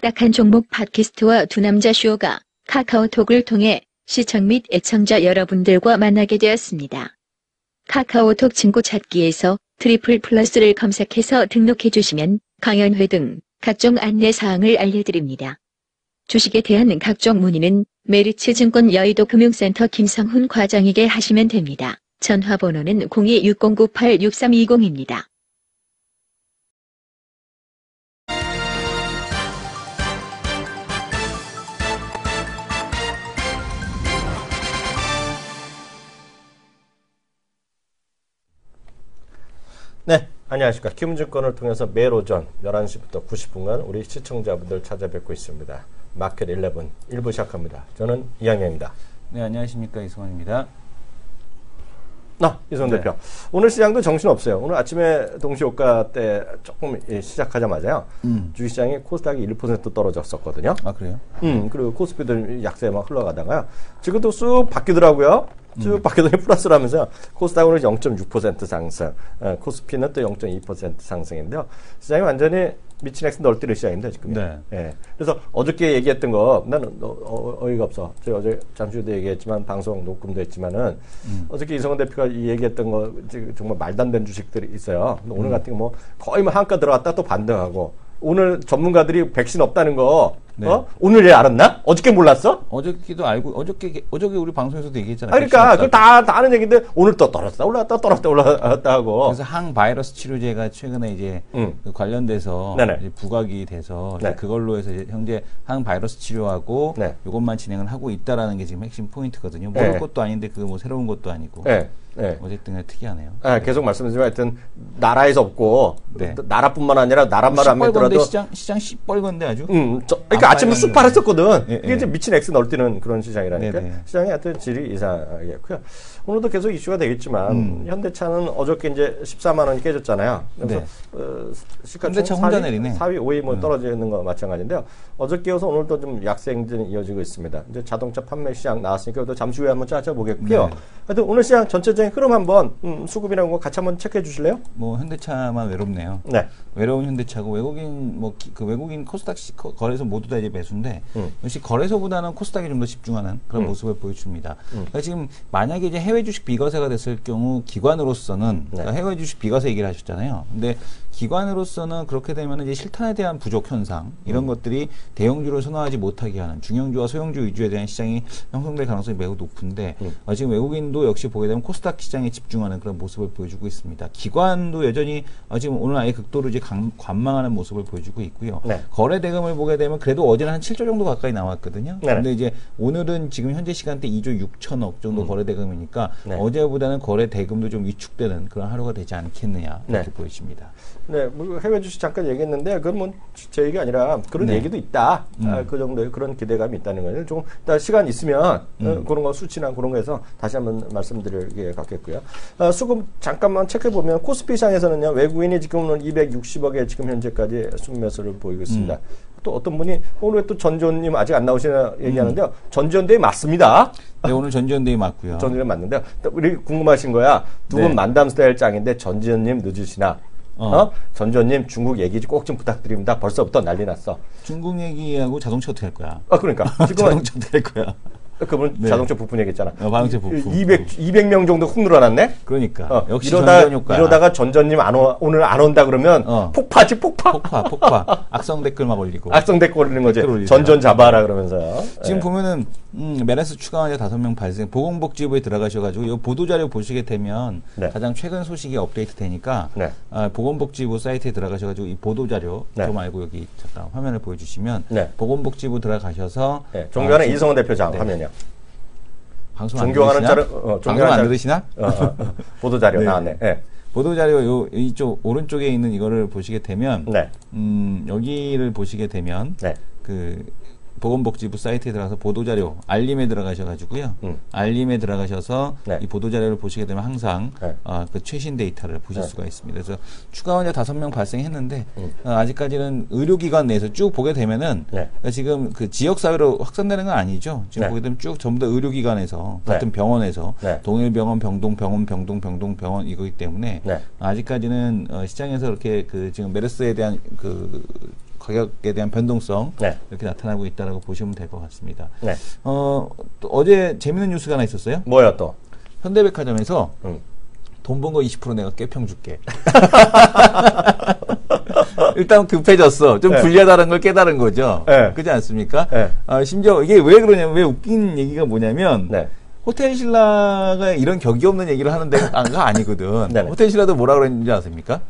딱딱한 종목 팟캐스트와 두 남자 쇼가 카카오톡을 통해 시청 및 애청자 여러분들과 만나게 되었습니다. 카카오톡 친구 찾기에서 트리플 플러스를 검색해서 등록해 주시면 강연회 등 각종 안내 사항을 알려드립니다. 주식에 대한 각종 문의는 메리츠증권 여의도 금융센터 김성훈 과장에게 하시면 됩니다. 전화번호는 0260986320입니다. 네, 안녕하십니까. 키움증권을 통해서 매일 오전 11시부터 90분간 우리 시청자분들 찾아뵙고 있습니다. 마켓 11 1부 시작합니다. 저는 이양현입니다. 네, 안녕하십니까. 이승원입니다. 이승원 대표. 오늘 시장도 정신없어요. 오늘 아침에 동시효과 때 조금 시작하자마자요. 주식시장이 코스닥이 1% 떨어졌었거든요. 아, 그래요? 그리고 코스피도 약세 막 흘러가다가요. 지금도 쑥 바뀌더라고요. 쭉 바뀌더니 플러스를 하면서 코스닥은 0.6% 상승, 코스피는 또 0.2% 상승인데요. 시장이 완전히 미친 엑스 널뛰는 시장인데 지금. 네. 예. 그래서 어저께 얘기했던 거 나는 어이가 없어. 제가 어제 잠시 후에 얘기했지만 방송 녹음도 했지만은 어저께 이성원 대표가 얘기했던 거 정말 말도 안 되는 주식들이 있어요. 오늘 같은 거 뭐 거의 뭐 한가 들어갔다 또 반등하고. 오늘 전문가들이 백신 없다는 거, 네. 오늘 얘 알았나? 어저께 몰랐어? 어저께도 알고, 어저께 우리 방송에서도 얘기했잖아요. 그러니까, 그거 다 아는 얘기인데, 오늘 또 떨어졌다, 올라갔다 하고. 그래서 항바이러스 치료제가 최근에 이제 그 관련돼서 이제 부각이 돼서 이제 그걸로 해서 이제 현재 항바이러스 치료하고 이것만 진행을 하고 있다라는 게 지금 핵심 포인트거든요. 모를 것도 아닌데 그거 뭐 새로운 것도 아니고. 어쨌든 특이하네요. 계속 말씀드리지만 하여튼 나라에서 없고 나라뿐만 아니라 나라만 안 믿더라도 시장 시뻘건데 아주. 그러니까 아침에 쑥 팔았었거든. 이게 이제 미친 엑스 널뛰는 그런 시장이라니까. 시장이 하여튼 질이 이상하겠고요. 오늘도 계속 이슈가 되겠지만 현대차는 어저께 이제 14만 원이 깨졌잖아요. 그래서 시가총 4위, 5위 뭐 떨어지는 거 마찬가지인데요. 어저께여서 오늘도 좀 약세 행진이 이어지고 있습니다. 이제 자동차 판매 시장 나왔으니까 또 잠시 후에 한번 찾아보겠고요. 하여튼 오늘 시장 전체적인 흐름 한번 수급이라는 거 같이 한번 체크해 주실래요? 뭐 현대차만 외롭네요. 외로운 현대차고 외국인 그 외국인 코스닥 거래소 모두 다 이제 매수인데 역시 거래소보다는 코스닥에 좀 더 집중하는 그런 모습을 보여줍니다. 그러니까 지금 만약에 이제 해외 주식 비거세가 됐을 경우 기관으로서는 그러니까 해외 주식 비거세 얘기를 하셨잖아요. 근데 기관으로서는 그렇게 되면 이제 실탄에 대한 부족 현상 이런 것들이 대형주를 선호하지 못하게 하는 중형주와 소형주 위주에 대한 시장이 형성될 가능성이 매우 높은데 지금 외국인도 역시 보게 되면 코스닥 시장에 집중하는 그런 모습을 보여주고 있습니다. 기관도 여전히 지금 오늘 아예 극도로 이제 관망하는 모습을 보여주고 있고요. 거래 대금을 보게 되면 그래도 어제는 한 7조 정도 가까이 나왔거든요. 근데 이제 오늘은 지금 현재 시간대 2조 6천억 정도 거래 대금이니까 어제보다는 거래 대금도 좀 위축되는 그런 하루가 되지 않겠느냐 이렇게 보여집니다. 뭐 해외 주식 잠깐 얘기했는데 그건 뭐 제 얘기 아니라 그런 얘기도 있다. 그 정도의 그런 기대감이 있다는 거예요. 좀 일단 시간 있으면 그런 거 수치나 그런 거에서 다시 한번 말씀드릴 갖겠고요. 수급 잠깐만 체크해 보면 코스피 시장에서는요 외국인이 지금 오늘 260억에 지금 현재까지 순매수를 보이고 있습니다. 또 어떤 분이 오늘 또 전지현님 아직 안 나오시나 얘기하는데요. 전지현대위 맞습니다. 네, 오늘 전지현대위 맞고요. 전지현 맞는데요. 우리 궁금하신 거야. 두 분 만담 스타일 짱인데 전지현님 늦으시나? 전지현님 중국 얘기 꼭 좀 부탁드립니다. 벌써부터 난리 났어. 중국 얘기하고 자동차 어떻게 할 거야? 그러니까 지금은 자동차 어떻게 할 거야? 그분 자동차 부품 얘기했잖아. 자동차 부품. 200명 정도 훅 늘어났네? 그러니까. 역시 전전 효과야. 이러다가 전전님 오늘 안 온다 그러면 폭파지, 폭파. 악성 댓글 막 올리고. 악성 댓글 올리는 거지. 전전 잡아라 그러면서. 지금 보면은, 메르스 추가 환자 5명 발생, 보건복지부에 들어가셔가지고, 이 보도자료 보시게 되면, 가장 최근 소식이 업데이트 되니까, 보건복지부 사이트에 들어가셔가지고, 이 보도자료 좀 알고 여기 잠깐 화면을 보여주시면, 보건복지부 들어가셔서. 존경하는 이성원 대표장 화면이요. 방송 안 들으시나? 보도자료 나왔네. 보도자료 이쪽 오른쪽에 있는 이거를 보시게 되면 여기를 보시게 되면 그 보건복지부 사이트에 들어가서 보도자료 알림에 들어가셔가지고요. 알림에 들어가셔서 이 보도자료를 보시게 되면 항상 그 최신 데이터를 보실 수가 있습니다. 그래서 추가 환자 5명 발생했는데 아직까지는 의료기관 내에서 쭉 보게 되면은 지금 그 지역사회로 확산되는 건 아니죠. 지금 보게 되면 쭉 전부 다 의료기관에서 같은 병원에서 동일병원, 병동병원 이거기 때문에 아직까지는 시장에서 이렇게 그 지금 메르스에 대한 그 가격에 대한 변동성 네. 이렇게 나타나고 있다라고 보시면 될 것 같습니다. 네. 또 어제 재밌는 뉴스가 하나 있었어요. 뭐야 또? 현대백화점에서 돈 번 거 20% 내가 깨평 줄게. 일단 급해졌어. 좀 불리하다는 걸 깨달은 거죠. 네. 그렇지 않습니까? 네. 심지어 이게 왜 그러냐면, 왜 웃긴 얘기가 뭐냐면, 네. 호텔 신라가 이런 격이 없는 얘기를 하는 데가 아니거든. 네네. 호텔 신라도 뭐라 그랬는지 아십니까?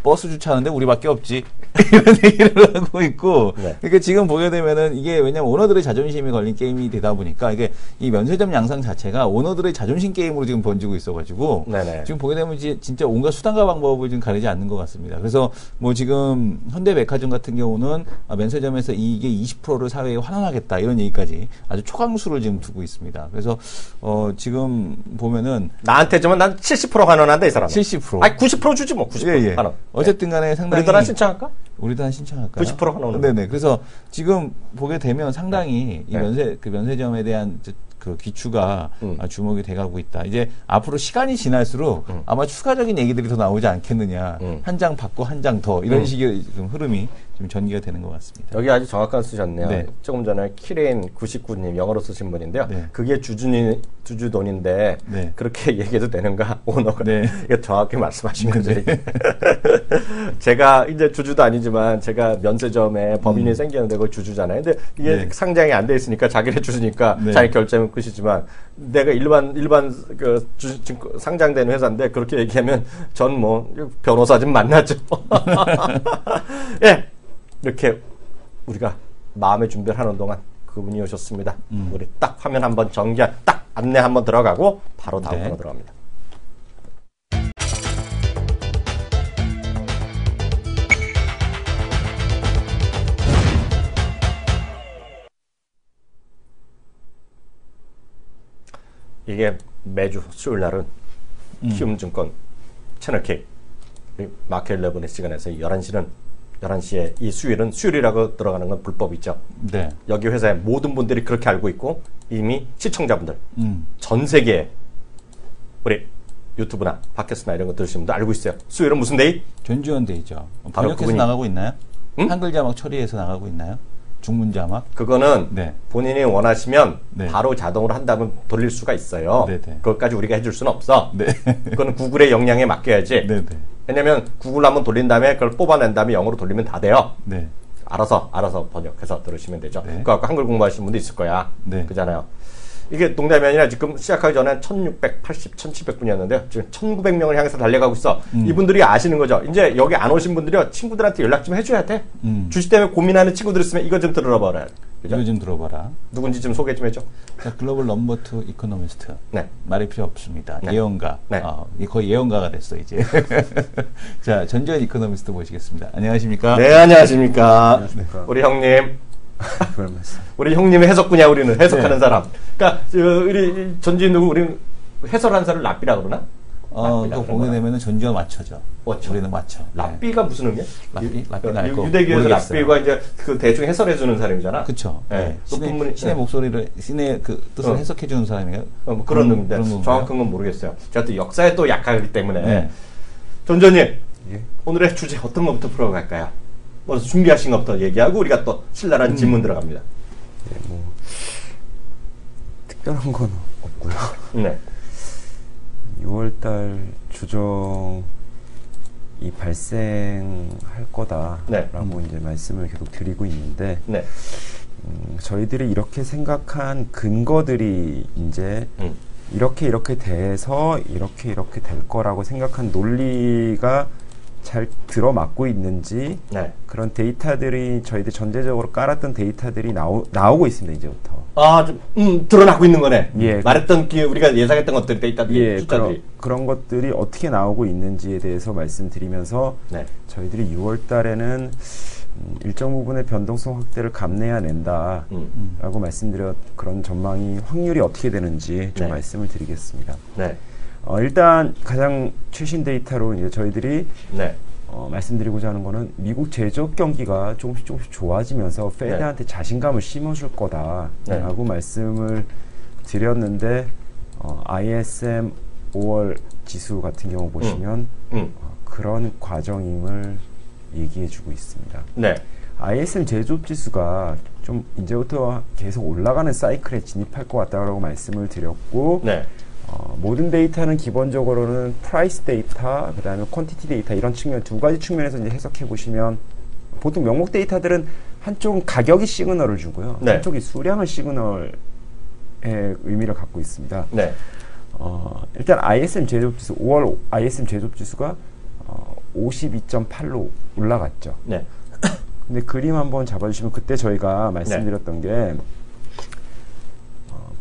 버스 주차하는데 우리밖에 없지. 이런 얘기를 하고 있고. 네. 그러니까 지금 보게 되면은 이게 왜냐면 오너들의 자존심이 걸린 게임이 되다 보니까 이게 이 면세점 양상 자체가 오너들의 자존심 게임으로 지금 번지고 있어가지고. 네네. 지금 보게 되면 진짜 온갖 수단과 방법을 지금 가리지 않는 것 같습니다. 그래서 뭐 지금 현대백화점 같은 경우는 면세점에서 이게 20%를 사회에 환원하겠다 이런 얘기까지 아주 초강수를 지금 두고 있습니다. 그래서 지금 보면은 나한테 주면 난 70% 환원한다 이 사람. 70%. 아니 90% 주지 뭐 90% 예, 예. 환원. 어쨌든 간에 상당히 우리도 하나 신청할까? 우리도 하나 신청할까요? 90% 환원. 네네. 그래서 지금 보게 되면 상당히 이 네. 면세점에 대한 그 기추가 주목이 돼가고 있다. 이제 앞으로 시간이 지날수록 아마 추가적인 얘기들이 더 나오지 않겠느냐. 한 장 받고 한 장 더 이런 식의 좀 흐름이 좀 전개가 되는 것 같습니다. 여기 아주 정확한 쓰셨네요. 네. 조금 전에 키레인 99님 영어로 쓰신 분인데요. 네. 그게 주주돈인데 네. 그렇게 얘기해도 되는가 오너가 네. 이게 정확히 말씀하신 거죠. 제가 이제 주주도 아니지만 제가 면세점에 법인이 생겼는데 그걸 주주잖아요. 근데 이게 네. 상장이 안 돼 있으니까 자기네 주주니까 네. 자기 결제하면 끝이지만 내가 일반 그 상장된 회사인데 그렇게 얘기하면 전 뭐 변호사 좀 만나죠. 예. 이렇게 우리가 마음의 준비를 하는 동안 그분이 오셨습니다. 우리 딱 화면 한번 딱 안내 한번 들어가고 바로 다음 네. 코너 들어갑니다. 이게 매주 수요일 날은 키움증권 채널K 마켓 11의 시간에서 11시에 이 수요일이라고 들어가는 건 불법이죠. 네. 여기 회사의 모든 분들이 그렇게 알고 있고 이미 시청자분들 전 세계에 우리 유튜브나 팟캐스트나 이런 거 들으시는 분들 알고 있어요. 수요일은 무슨 데이? 전지현 데이죠. 바로 번역해서 그분이. 나가고 있나요? 응? 한글 자막 처리해서 나가고 있나요? 중문 자막? 그거는 네. 본인이 원하시면 네. 바로 자동으로 한다면 돌릴 수가 있어요. 네네. 그것까지 우리가 해줄 수는 없어. 네. 그거는 구글의 역량에 맡겨야지. 네네. 왜냐면 구글 한번 돌린 다음에 그걸 뽑아낸 다음에 영어로 돌리면 다 돼요. 네. 알아서 번역해서 들으시면 되죠. 네. 그거 한글 공부하시는 분도 있을 거야. 네. 그잖아요. 이게 농담이 아니라 지금 시작하기 전에 1680, 1700분이었는데 지금 1900명을 향해서 달려가고 있어. 이분들이 아시는 거죠. 이제 여기 안 오신 분들이요. 친구들한테 연락 좀 해줘야 돼. 주식 때문에 고민하는 친구들 있으면 이거 좀 들어봐라. 그죠? 이거 좀 들어봐라. 누군지 좀 소개 좀 해줘. 자, 글로벌 넘버 2 이코노미스트. 네. 말이 필요 없습니다. 네. 예언가. 네. 거의 예언가가 됐어, 이제. 자, 전지현 이코노미스트 모시겠습니다. 안녕하십니까? 네, 안녕하십니까. 안녕하십니까. 우리 형님. 별 말씀. 우리 형님의 해석꾼이야, 우리는. 해석하는 네. 사람. 그러니까, 우리 전지현 누구, 우리는 해설한 사람을 랍비라 그러나? 그거 보게 되면은 전지현 맞춰죠. 맞죠. 우리는 맞춰. 랍비가 무슨 의미야? 랍비는 알고. 유대교에서 랍비가 이제 그 대충 해설해주는 사람이잖아. 그쵸. 네. 신의 목소리를, 신의 그 뜻을 해석해주는 사람이에요. 뭐 그런 의미인데 건가요? 정확한 건 모르겠어요. 제가 또 역사에 또 약하기 때문에. 네. 전전님, 예. 오늘의 주제 어떤 것부터 풀어갈까요? 먼저 준비하신 것부터 얘기하고 우리가 또 신랄한 질문 들어갑니다. 예, 뭐 특별한 건 없고요. 네. 6월달 조정이 발생할 거다라고 네. 이제 말씀을 계속 드리고 있는데 네. 저희들이 이렇게 생각한 근거들이 이제 이렇게 돼서 이렇게 될 거라고 생각한 논리가 잘 들어맞고 있는지 네. 그런 데이터들이 저희들 전제적으로 깔았던 데이터들이 나오고 있습니다. 이제부터. 아, 좀, 드러나고 있는 거네. 예. 말했던 우리가 예상했던 것들이 데이터들이, 예, 숫자들이. 그런 것들이 어떻게 나오고 있는지에 대해서 말씀드리면서 네. 저희들이 6월 달에는 일정 부분의 변동성 확대를 감내해낸다라고 말씀드렸 그런 전망이 확률이 어떻게 되는지 좀 네. 말씀을 드리겠습니다. 네. 일단 가장 최신 데이터로 이제 저희들이 네. 말씀드리고자 하는 거는 미국 제조업 경기가 조금씩 좋아지면서 페드한테 자신감을 심어줄 거다라고 말씀을 드렸는데 ISM 5월 지수 같은 경우 보시면 그런 과정임을 얘기해주고 있습니다. 네. ISM 제조업 지수가 좀 이제부터 계속 올라가는 사이클에 진입할 것 같다고 말씀을 드렸고, 네. 모든 데이터는 기본적으로는 프라이스 데이터, 그 다음에 퀀티티 데이터 이런 측면 두 가지 측면에서 이제 해석해 보시면 보통 명목 데이터들은 한쪽은 가격이 시그널을 주고요. 네. 한쪽이 수량을 시그널의 의미를 갖고 있습니다. 네. 일단 ISM 제조업 지수 5월 ISM 제조업 지수가 52.8로 올라갔죠. 네. 근데 그림 한번 잡아주시면 그때 저희가 말씀드렸던 게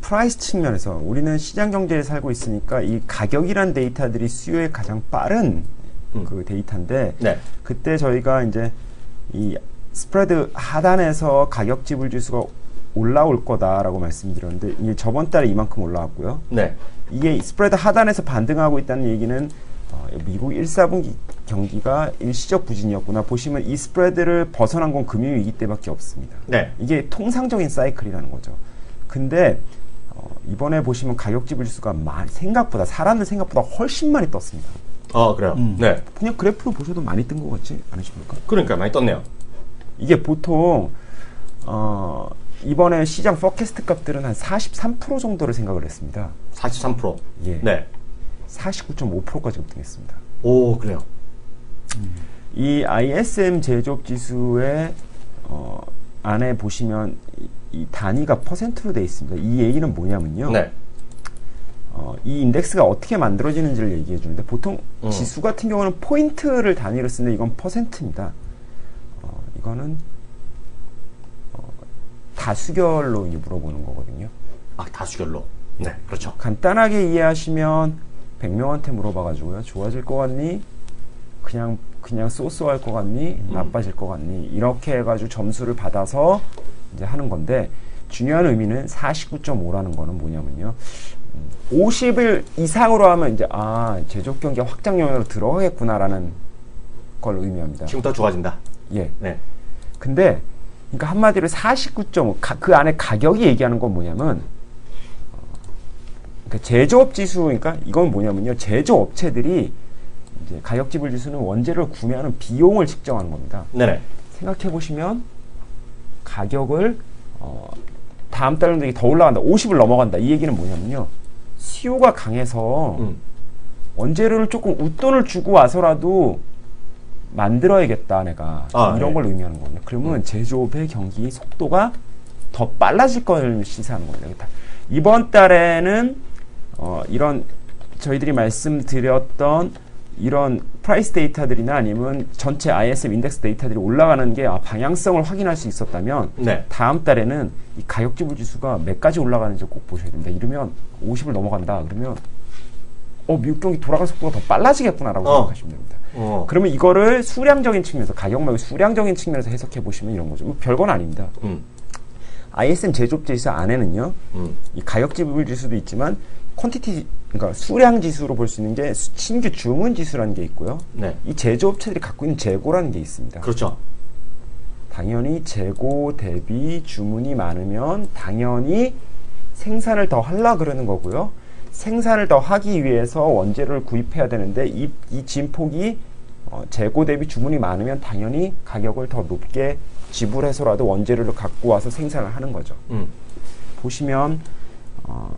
프라이스 측면에서 우리는 시장 경제에 살고 있으니까 이 가격이란 데이터들이 수요에 가장 빠른 그 데이터인데 네. 그때 저희가 이제 이 스프레드 하단에서 가격 지불 지수가 올라올 거다라고 말씀드렸는데 이게 저번 달에 이만큼 올라왔고요. 네. 이게 스프레드 하단에서 반등하고 있다는 얘기는 미국 1, 4분기 경기가 일시적 부진이었구나. 보시면 이 스프레드를 벗어난 건 금융위기 때밖에 없습니다. 네. 이게 통상적인 사이클이라는 거죠. 근데 이번에 보시면 가격 지불 지수가 생각보다 사람들 생각보다 훨씬 많이 떴습니다. 그래요? 네. 그냥 그래프로 보셔도 많이 뜬 것 같지 않으십니까? 그러니까 많이 떴네요. 이게 보통 이번에 시장 포캐스트 값들은 한 43% 정도를 생각을 했습니다. 43%. 예. 네. 49.5%까지 급등했습니다. 오, 그래요. 이 ISM 제조업 지수의 안에 보시면 이 단위가 퍼센트로 되어 있습니다. 이 얘기는 뭐냐면요. 네. 이 인덱스가 어떻게 만들어지는지를 얘기해 주는데 보통 지수 같은 경우는 포인트를 단위로 쓰는데 이건 퍼센트입니다. 이거는 다수결로 이제 물어보는 거거든요. 다수결로. 네, 그렇죠. 간단하게 이해하시면 100명한테 물어봐가지고요. 좋아질 것 같니? 그냥 쏘쏘할 것 같니? 나빠질 것 같니? 이렇게 해가지고 점수를 받아서 이제 하는 건데 중요한 의미는 49.5라는 거는 뭐냐면요. 50을 이상으로 하면 이제 제조업 경기가 확장 영역으로 들어가겠구나라는 걸 의미합니다. 지금부터 좋아진다. 예. 네. 근데 그러니까 한마디로 49.5 그 안에 가격이 얘기하는 건 뭐냐면 그러니까 제조업 지수 그러니까 이건 뭐냐면요. 제조업체들이 이제 가격 지불 지수는 원재료를 구매하는 비용을 측정하는 겁니다. 네네. 생각해 보시면 가격을 다음 달로 더 올라간다. 50을 넘어간다. 이 얘기는 뭐냐면요. 수요가 강해서 원재료를 조금 웃돈을 주고 와서라도 만들어야겠다 내가 이런 걸 의미하는 거거든요. 그러면 제조업의 경기 속도가 더 빨라질 걸 시사하는 겁니다. 이번 달에는 이런 저희들이 말씀드렸던 이런 프라이스 데이터들이나 아니면 전체 ISM 인덱스 데이터들이 올라가는 게 방향성을 확인할 수 있었다면 다음 달에는 이 가격 지불 지수가 몇 가지 올라가는지 꼭 보셔야 됩니다. 이러면 50을 넘어간다 그러면 미국 경기 돌아가는 속도가 더 빨라지겠구나라고 생각하시면 됩니다. 그러면 이거를 수량적인 측면에서 가격 말고 수량적인 측면에서 해석해 보시면 이런 거죠. 별건 아닙니다. ISM 제조업 지수 안에는요. 이 가격 지불 지수도 있지만 퀀티티 그러니까 수량 지수로 볼 수 있는 게 신규 주문 지수라는 게 있고요. 네. 이 제조업체들이 갖고 있는 재고라는 게 있습니다. 그렇죠. 당연히 재고 대비 주문이 많으면 당연히 생산을 더 하려고 그러는 거고요. 생산을 더 하기 위해서 원재료를 구입해야 되는데 이 진폭이 재고 대비 주문이 많으면 당연히 가격을 더 높게 지불해서라도 원재료를 갖고 와서 생산을 하는 거죠. 보시면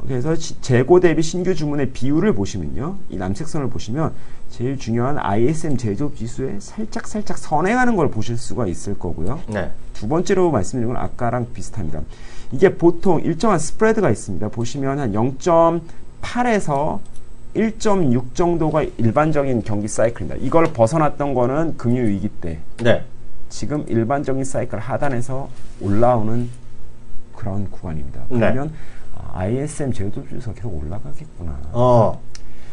그래서 재고 대비 신규 주문의 비율을 보시면요. 이 남색선을 보시면 제일 중요한 ISM 제조업 지수에 살짝 선행하는 걸 보실 수가 있을 거고요. 네. 두 번째로 말씀드린 건 아까랑 비슷합니다. 이게 보통 일정한 스프레드가 있습니다. 보시면 한 0.8에서 1.6 정도가 일반적인 경기 사이클입니다. 이걸 벗어났던 거는 금융위기 때. 네. 지금 일반적인 사이클 하단에서 올라오는 그런 구간입니다. 그러면 ISM 제조업 지수가 계속 올라가겠구나.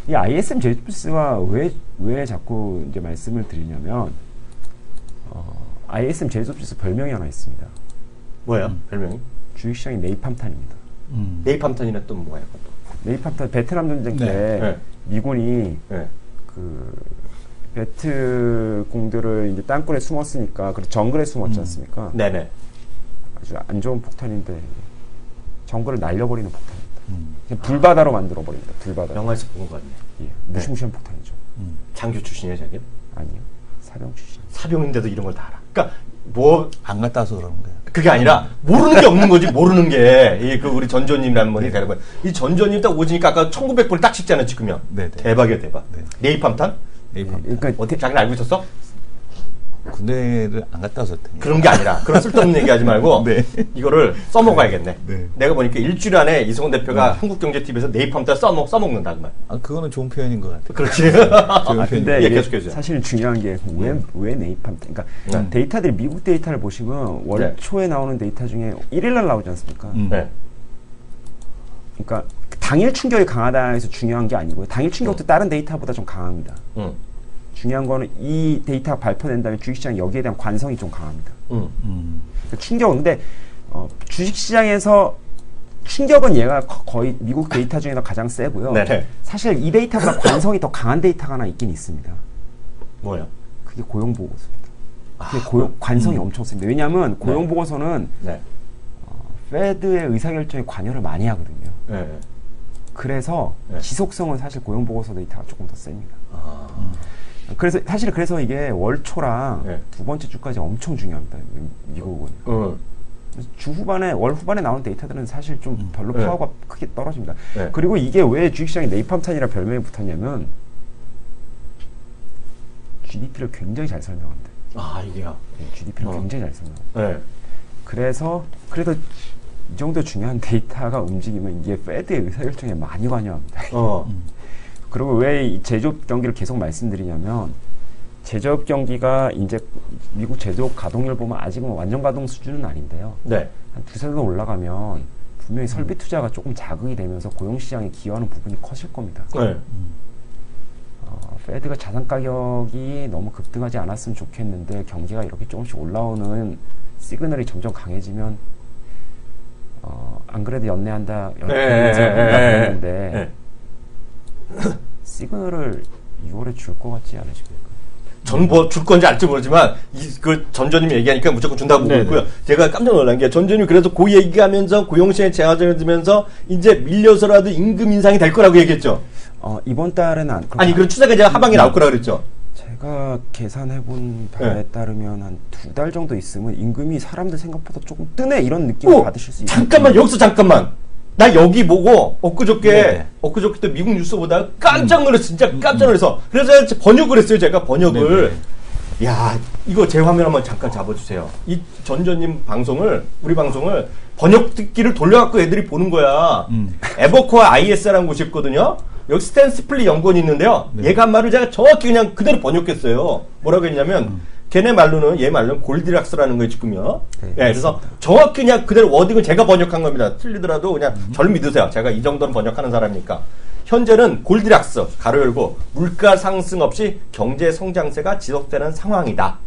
이 ISM 제조업 지수가 왜 자꾸 이제 말씀을 드리냐면 ISM 제조업 지수 별명이 하나 있습니다. 뭐예요? 별명이? 주식시장이 네이팜탄입니다. 네이팜탄이는 또 뭐예요? 네이팜탄 베트남 전쟁 때 미군이 그 베트공들을 이제 땅굴에 숨었으니까 그리고 정글에 숨었지 않습니까? 네네. 아주 안 좋은 폭탄인데 정글을 날려버리는 폭탄입니다. 불바다로 만들어버립니다. 불바다. 영화에서 본 것 같네. 예, 무시무시한 폭탄이죠. 장교 출신이에요, 자기? 아니요. 사병 출신. 사병인데도 이런 걸 다 알아. 그러니까 뭐 안 갔다 와서 그러는 거예요. 그게 아니라 모르는 게 없는 거지. 모르는 게. 그 우리 전조님이라는 분이 되는 거예요. 이 전조님 딱 오시니까 아까 1900불 딱 찍잖아요, 지금요. 네네. 대박이야, 대박. 네. 네이팜탄? 그러니까 어떻게 자기는 알고 있었어? 군대를 안 갔다 왔었더니. 그런 게 아니라 그런 쓸데없는 얘기 하지 말고 네. 이거를 써먹어야겠네. 네. 내가 보니까 일주일 안에 이성훈 대표가 한국경제TV에서 네이팜탄 써먹는다 그 말. 그거는 좋은 표현인 것 같아요. 그렇지. 좋은 근데 예, 이게 계속해주세요. 사실 중요한 게 왜 네이팜 그러니까 데이터들이 미국 데이터를 보시면 월 초에 나오는 데이터 중에 1일날 나오지 않습니까? 네. 그러니까 당일 충격이 강하다 해서 중요한 게 아니고요. 당일 충격도 다른 데이터보다 좀 강합니다. 중요한 거는 이 데이터가 발표된 다음에 주식시장 여기에 대한 관성이 좀 강합니다. 그러니까 충격은 근데 주식시장에서 충격은 얘가 거의 미국 데이터 중에서 가장 세고요. 네네. 사실 이 데이터보다 관성이 더 강한 데이터가 하나 있긴 있습니다. 뭐요? 그게 고용보고서입니다. 그게 관성이 엄청 셉니다. 왜냐하면 고용보고서는 네. 페드의 의사결정에 관여를 많이 하거든요. 네. 그래서 네. 지속성은 사실 고용보고서 데이터가 조금 더 셉니다. 그래서 이게 월초랑 네. 두 번째 주까지 엄청 중요합니다. 미국은. 주 후반에 월 후반에 나오는 데이터들은 사실 좀 별로 파워가 크게 떨어집니다. 네. 그리고 이게 왜 주식시장에 네이팜탄이라 별명이 붙었냐면 GDP를 굉장히 잘 설명합니다. 아 이게요. GDP를 굉장히 잘 설명합니다. 네. 그래서 이 정도 중요한 데이터가 움직이면 이게 페드의 의사결정에 많이 관여합니다. 그리고 왜 이 제조업 경기를 계속 말씀드리냐면 제조업 경기가 이제 미국 제조업 가동률 보면 아직은 완전 가동 수준은 아닌데요. 네. 한 두세 번 올라가면 분명히 설비 투자가 조금 자극이 되면서 고용시장에 기여하는 부분이 커질 겁니다. 네. 페드가 자산 가격이 너무 급등하지 않았으면 좋겠는데 경기가 이렇게 조금씩 올라오는 시그널이 점점 강해지면 안 그래도 연내한다 그랬는데 시그널을 2월에 줄 것 같지 않으십니까? 전 뭐 줄 건지 알지 모르지만 그 전조님이 얘기하니까 무조건 준다고 보고 있고요. 제가 깜짝 놀란 게 전조님이 그래서 그 얘기하면서 고용시장에 재가져지면서 이제 밀려서라도 임금 인상이 될 거라고 얘기했죠. 이번 달에는 아니 그런 추세가 이제 하반기에 나올 거라고 그랬죠. 제가 계산해본 바에 따르면 한 2달 정도 있으면 임금이 사람들 생각보다 조금 뜨네 이런 느낌을 받으실 수 있어요. 잠깐만 여기서 잠깐만. 나 여기 보고 엊그저께 때 미국 뉴스 보다가 깜짝 놀랐어. 진짜 깜짝 놀라서. 그래서 번역을 했어요. 제가 번역을. 야 이거 제 화면 한번 잠깐 잡아주세요. 이 전조님 우리 방송을 번역기를 돌려갖고 애들이 보는 거야. 에버코어 IS라는 곳이 있거든요. 여기 스탠 스플리 연구원이 있는데요. 얘가 한 말을 제가 정확히 그냥 그대로 번역했어요. 뭐라고 했냐면 걔네 말로는 얘 말로는 골디락스라는 거예요 지금요. 그래서 정확히 그냥 그대로 워딩은 제가 번역한 겁니다. 틀리더라도 그냥 저를 믿으세요. 제가 이 정도는 번역하는 사람이니까. 현재는 골디락스 가로 열고 물가 상승 없이 경제 성장세가 지속되는 상황이다.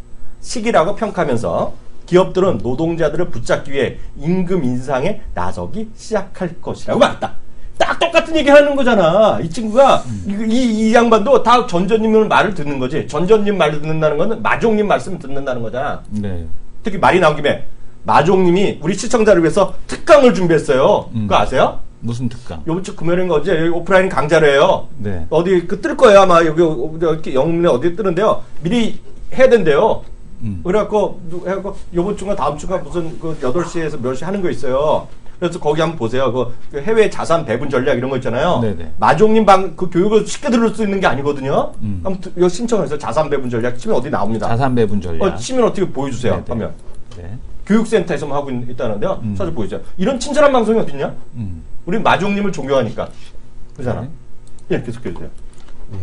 시기라고 평가하면서 기업들은 노동자들을 붙잡기 위해 임금 인상에 나서기 시작할 것이라고 말했다. 딱 똑같은 얘기 하는 거잖아. 이 친구가, 이 양반도 다 전조님 말을 듣는 거지. 전조님 말을 듣는다는 거는 마종님 말씀을 듣는다는 거잖아. 네. 특히 말이 나온 김에 마종님이 우리 시청자를 위해서 특강을 준비했어요. 그거 아세요? 무슨 특강? 요번 주 금요일인가 어제 여기 오프라인 강좌래요. 네. 어디 뜰 거예요. 아마 여기 영문에 어디 뜨는데요. 미리 해야 된대요. 그래갖고 요번 주가 다음 주가 무슨 그 8시에서 몇 시 하는 거 있어요. 그래서 거기 한번 보세요. 그 해외 자산 배분 전략 이런 거 있잖아요. 네네. 마종님 그 교육을 쉽게 들을 수 있는 게 아니거든요. 한번 이거 신청해서 자산 배분 전략 치면 어디 나옵니다. 자산 배분 전략. 치면 어떻게 보여주세요. 네네. 하면. 네. 교육센터에서만 하고 있다는데요. 사실 보여주세요. 이런 친절한 방송이 어딨냐? 우리 마종님을 존경하니까. 그러잖아. 예, 계속해주세요. 네,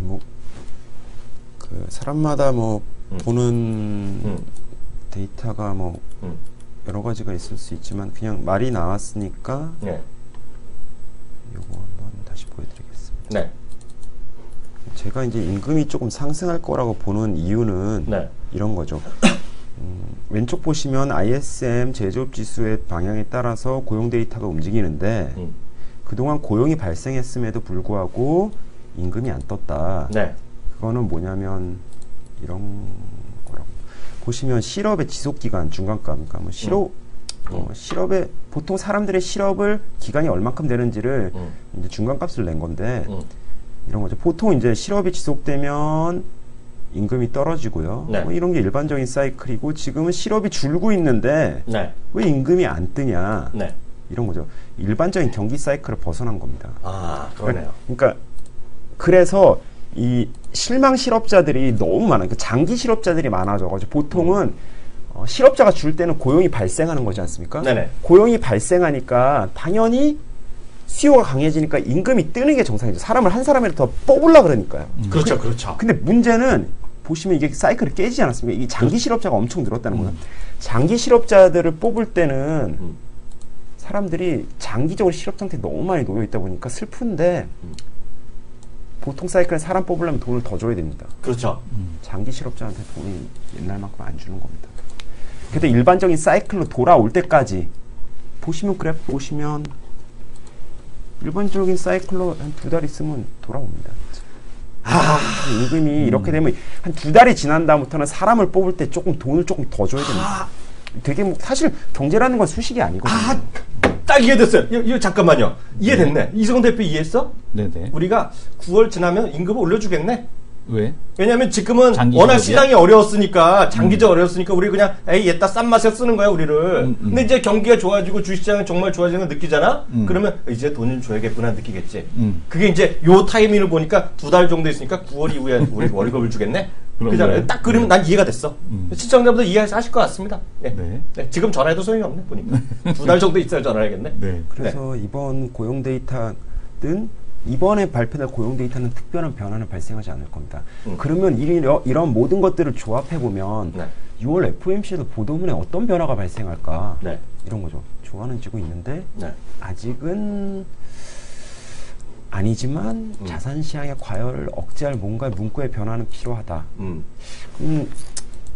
그 사람마다 보는 데이터가 여러 가지가 있을 수 있지만 그냥 말이 나왔으니까 요거 한번 다시 보여드리겠습니다. 네. 제가 이제 임금이 조금 상승할 거라고 보는 이유는 이런 거죠. 왼쪽 보시면 ISM 제조업 지수의 방향에 따라서 고용 데이터가 움직이는데 그동안 고용이 발생했음에도 불구하고 임금이 안 떴다. 네. 그거는 뭐냐면 이런 거라고 보시면 실업의 지속기간 중간값, 그러니까 실업의 보통 사람들의 실업을 기간이 얼만큼 되는지를 이제 중간값을 낸 건데 이런 거죠. 보통 이제 실업이 지속되면 임금이 떨어지고요. 네. 뭐 이런 게 일반적인 사이클이고 지금은 실업이 줄고 있는데 네. 왜 임금이 안 뜨냐 네. 이런 거죠. 일반적인 경기 사이클을 벗어난 겁니다. 아, 그러네요. 그러니까 그래서 이 실망 실업자들이 너무 많아요. 그러니까 장기 실업자들이 많아져가지고 보통은 실업자가 줄 때는 고용이 발생하는 거지 않습니까? 네네. 고용이 발생하니까 당연히 수요가 강해지니까 임금이 뜨는 게 정상이죠. 사람을 한 사람이라도 더 뽑으려고 그러니까요. 그렇죠, 그렇죠. 근데 문제는 보시면 이게 사이클이 깨지지 않았습니까? 이 장기 실업자가 엄청 늘었다는 거예요. 장기 실업자들을 뽑을 때는 사람들이 장기적으로 실업 상태에 너무 많이 놓여 있다 보니까 슬픈데 보통 사이클은 사람 뽑으려면 돈을 더 줘야 됩니다. 그렇죠. 장기 실업자한테 돈이 옛날만큼 안 주는 겁니다. 근데 일반적인 사이클로 돌아올 때까지 보시면 그래프 보시면 일반적인 사이클로 한 2달 있으면 돌아옵니다. 임금이 이렇게 되면 한 2달이 지난 다음부터는 사람을 뽑을 때 돈을 조금 더 줘야 됩니다. 되게 뭐 사실 경제라는 건 수식이 아니거든요. 딱 이해됐어요. 이거 잠깐만요. 이해됐네. 이성훈 대표 이해했어? 네네. 우리가 9월 지나면 임금을 올려주겠네? 왜? 왜냐면 지금은 장기 워낙 실업이야? 시장이 어려웠으니까 장기적 어려웠으니까 우리 그냥 에이 얘다 싼 맛에 쓰는 거야 우리를. 근데 이제 경기가 좋아지고 주식시장이 정말 좋아지는 걸 느끼잖아. 그러면 이제 돈을 줘야겠구나 느끼겠지. 그게 이제 요 타이밍을 보니까 2달 정도 있으니까 9월 이후에 우리 월급을 주겠네. 그잖아요. 딱 그러면 난 이해가 됐어. 시청자분들 이해하실 것 같습니다. 네. 네. 네. 지금 전화해도 소용이 없네 보니까. 2달 정도 있어야 전화해야겠네. 네. 그래서 이번 고용 데이터는 이번에 발표될 고용 데이터는 특별한 변화는 발생하지 않을 겁니다. 그러면 이런 모든 것들을 조합해보면 네. 6월 FOMC에도 보도문에 어떤 변화가 발생할까 네. 이런 거죠. 좋아는 지고 있는데 네. 아직은 아니지만 자산시장의 과열을 억제할 뭔가 문구의 변화는 필요하다.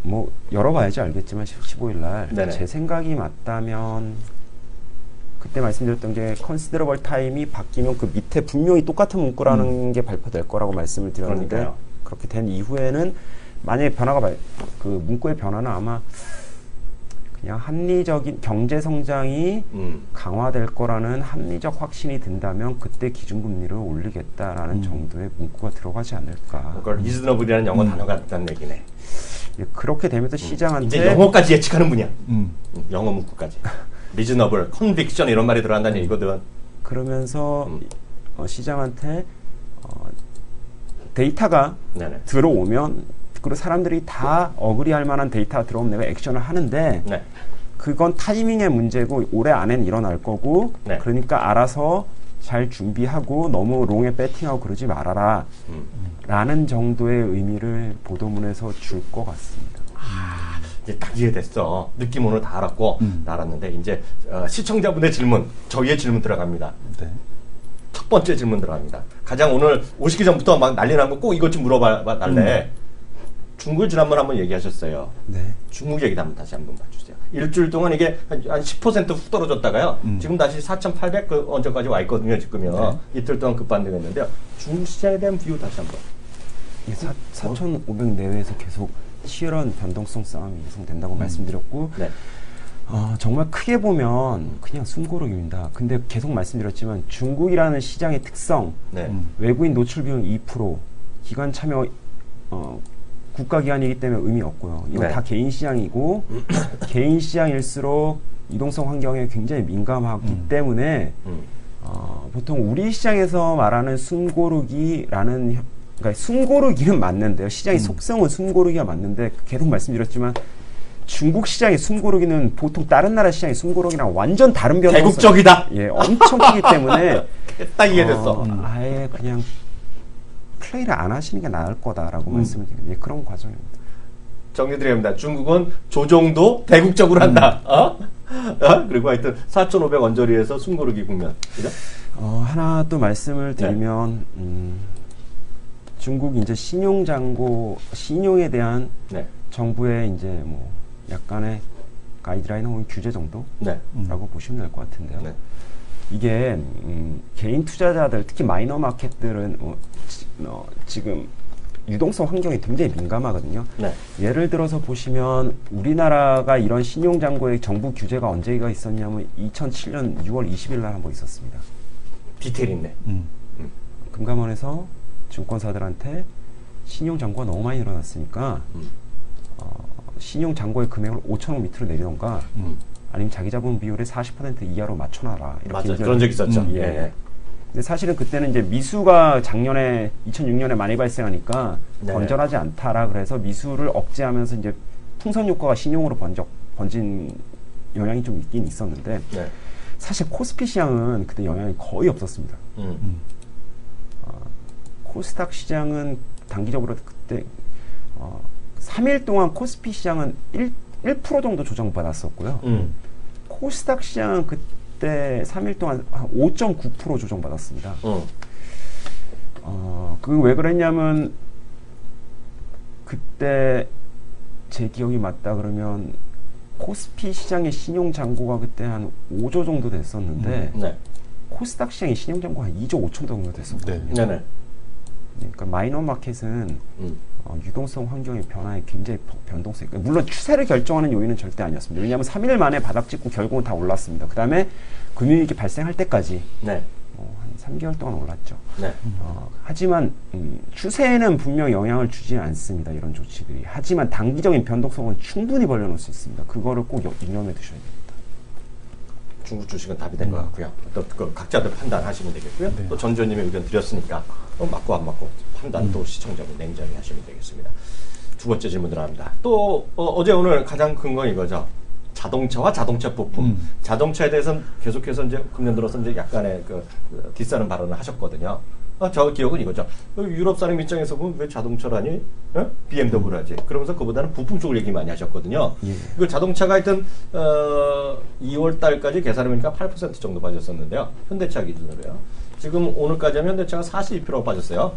뭐 열어봐야지 알겠지만 15일 날 제 생각이 맞다면 그때 말씀드렸던 게 컨시더러블 타임이 바뀌면 그 밑에 분명히 똑같은 문구라는 게 발표될 거라고 말씀을 드렸는데 그러니까요. 그렇게 된 이후에는 만약에 변화가 그 문구의 변화는 아마 그냥 합리적인 경제 성장이 강화될 거라는 합리적 확신이 든다면 그때 기준금리를 올리겠다라는 정도의 문구가 들어가지 않을까. 그걸 리즈너블이라는 영어 단어가 있다는 얘기네. 예, 그렇게 되면서 시장한테 이제 영어까지 예측하는 분이야. 영어 문구까지. 리즈너블, 컨빅션 이런 말이 들어간다는 얘기거든. 그러면서 시장한테 데이터가 네네. 들어오면 그리고 사람들이 다 어그리할 만한 데이터가 들어오면 내가 액션을 하는데 네. 그건 타이밍의 문제고 올해 안에는 일어날 거고 네. 그러니까 알아서 잘 준비하고 너무 롱에 배팅하고 그러지 말아라 라는 정도의 의미를 보도문에서 줄 것 같습니다. 이제 딱 이해됐어. 느낌으로 다 알았고 알았는데 이제 시청자분의 질문, 저희의 질문 들어갑니다. 네. 첫 번째 질문 들어갑니다. 가장 오늘 오시기 전부터 막 난리 난 거 꼭 이것 좀 물어봐 달래. 중국을 지난번 한번 얘기하셨어요. 네. 중국 얘기도 한번 다시 한번 봐주세요. 일주일 동안 이게 한 10% 훅 떨어졌다가요. 지금 다시 4,800 그 언저까지 와 있거든요. 지금요. 네. 이틀 동안 급반등했는데요. 중국 시장에 대한 뷰 다시 한번. 4,500 내외에서 계속 치열한 변동성 싸움이 예상된다고 말씀드렸고 네. 정말 크게 보면 그냥 숨고르기입니다. 근데 계속 말씀드렸지만 중국이라는 시장의 특성, 네. 외국인 노출 비용 2%, 기관 참여 국가기관이기 때문에 의미 없고요. 이건 네. 다 개인 시장이고 개인 시장일수록 유동성 환경에 굉장히 민감하기 때문에 보통 우리 시장에서 말하는 숨고르기라는 그러니까 숨고르기는 맞는데요. 시장의 속성은 숨고르기가 맞는데 계속 말씀드렸지만 중국 시장의 숨고르기는 보통 다른 나라 시장의 숨고르기랑 완전 다른 변동성. 대국적이다. 예, 엄청 크기 때문에 딱 이해됐어. 아예 그냥 플레이를 안 하시는 게 나을 거다라고 말씀을 드립니다. 예, 그런 과정입니다. 정리드립니다. 중국은 조정도 대국적으로 한다. 그리고 하여튼 4,500 언저리에서 숨고르기 국면. 그죠? 하나 또 말씀을 드리면 중국 이제 신용에 대한 네. 정부의 이제 뭐 약간의 가이드라인 혹은 규제 정도라고 보시면 될 것 같은데요. 네. 이게 개인 투자자들 특히 마이너 마켓들은 지금 유동성 환경이 굉장히 민감하거든요. 네. 예를 들어서 보시면 우리나라가 이런 신용잔고의 정부 규제가 언제가 있었냐면 2007년 6월 20일 날 한번 있었습니다. 디테일 있네. 금감원에서 증권사들한테 신용 잔고가 너무 많이 늘어났으니까 신용 잔고의 금액을 5천억 밑으로 내리던가 아니면 자기 자본 비율의 40% 이하로 맞춰놔라. 이렇게 맞아, 그런 적 있었죠. 예. 근데 사실은 그때는 이제 미수가 작년에 2006년에 많이 발생하니까 네. 건전하지 않다라 그래서 미수를 억제하면서 이제 풍선 효과가 신용으로 번진 영향이 좀 있긴 있었는데 네. 사실 코스피 시장은 그때 영향이 거의 없었습니다. 코스닥 시장은 단기적으로 그때 3일 동안 코스피 시장은 1% 정도 조정받았었고요. 코스닥 시장은 그때 3일 동안 한 5.9% 조정받았습니다. 그게 왜 그랬냐면 그때 제 기억이 맞다 그러면 코스피 시장의 신용 잔고가 그때 한 5조 정도 됐었는데 네. 코스닥 시장의 신용 잔고가 한 2조 5천 정도 됐었거든요. 네. 그러니까 마이너 마켓은 유동성 환경의 변화에 굉장히 변동성이 있고 물론 추세를 결정하는 요인은 절대 아니었습니다. 왜냐하면 3일 만에 바닥 찍고 결국은 다 올랐습니다. 그 다음에 금융위기 발생할 때까지 네. 한 3개월 동안 올랐죠. 네. 하지만 추세에는 분명 영향을 주지 않습니다. 이런 조치들이. 하지만 단기적인 변동성은 충분히 벌려놓을 수 있습니다. 그거를 꼭 유념해 두셔야 됩니다. 중국 주식은 답이 된 것 같고요. 또 각자들 판단하시면 되겠고요. 네. 또 전조님의 의견 드렸으니까 맞고 안 맞고 판단도 시청자분 냉정히 하시면 되겠습니다. 두 번째 질문 들어갑니다. 또 어제 오늘 가장 큰 건 이거죠. 자동차와 자동차 부품. 자동차에 대해서는 계속해서 이제 금년 들어서 이제 약간의 뒷사는 발언을 하셨거든요. 저 기억은 이거죠. 유럽 사람 입장에서 보면 왜 자동차라니? BMW라지. 그러면서 그보다는 부품 쪽을 얘기 많이 하셨거든요. 예. 그 자동차가 하여튼 2월 달까지 계산해보니까 8% 정도 빠졌었는데요. 현대차 기준으로요. 지금 오늘까지 하면 현대차가 42%가 빠졌어요.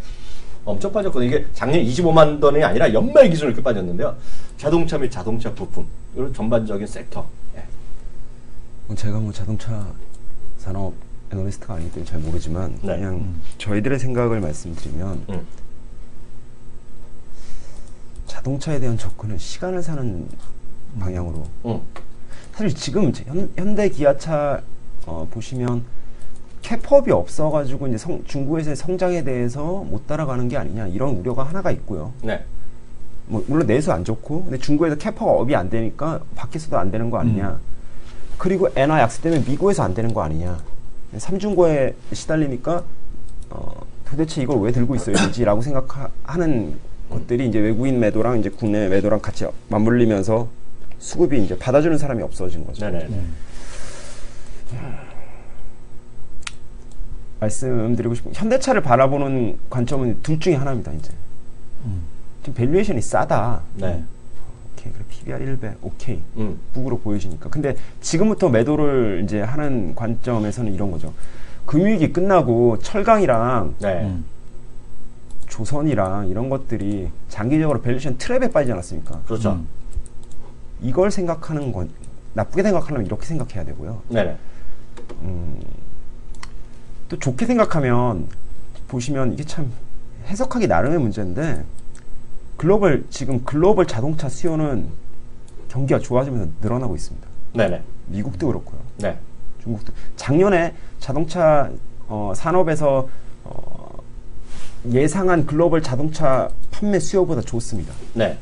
엄청 빠졌거든요. 이게 작년 25만 톤이 아니라 연말 기준으로 이렇게 빠졌는데요. 자동차 및 자동차 부품, 이런 전반적인 섹터. 예. 제가 뭐 자동차 산업 애널리스트가 아니기 때문에 잘 모르지만 네. 그냥 저희들의 생각을 말씀드리면 자동차에 대한 접근은 시간을 사는 방향으로 사실 지금 현대 기아차 보시면 캐법이 없어가지고 이제 중국에서의 성장에 대해서 못 따라가는 게 아니냐 이런 우려가 하나가 있고요. 네. 뭐 물론 내수 안 좋고 근데 중국에서 캐퍼가 업이 안 되니까 밖에서도 안 되는 거 아니냐. 그리고 엔화 약세 때문에 미국에서 안 되는 거 아니냐. 삼중고에 시달리니까 도대체 이걸 왜 들고 있어야 되지라고 생각하는 것들이 이제 외국인 매도랑 이제 국내 매도랑 같이 맞물리면서 수급이 이제 받아주는 사람이 없어진 거죠. 네네. 말씀드리고 싶은 현대차를 바라보는 관점은 둘 중에 하나입니다. 이제 지금 밸류에이션이 싸다. 네. 오케이, 그래 PBR 1배, 오케이, 북으로 보여지니까. 근데 지금부터 매도를 이제 하는 관점에서는 이런 거죠. 금융위기 끝나고 철강이랑 네. 조선이랑 이런 것들이 장기적으로 밸류에이션 트랩에 빠지지 않았습니까? 그렇죠. 이걸 생각하는 건 나쁘게 생각하려면 이렇게 생각해야 되고요. 네네. 또 좋게 생각하면 보시면 이게 참 해석하기 나름의 문제인데 지금 글로벌 자동차 수요는 경기가 좋아지면서 늘어나고 있습니다. 네네. 미국도 그렇고요. 네. 중국도 작년에 자동차 산업에서 예상한 글로벌 자동차 판매 수요보다 좋습니다. 네.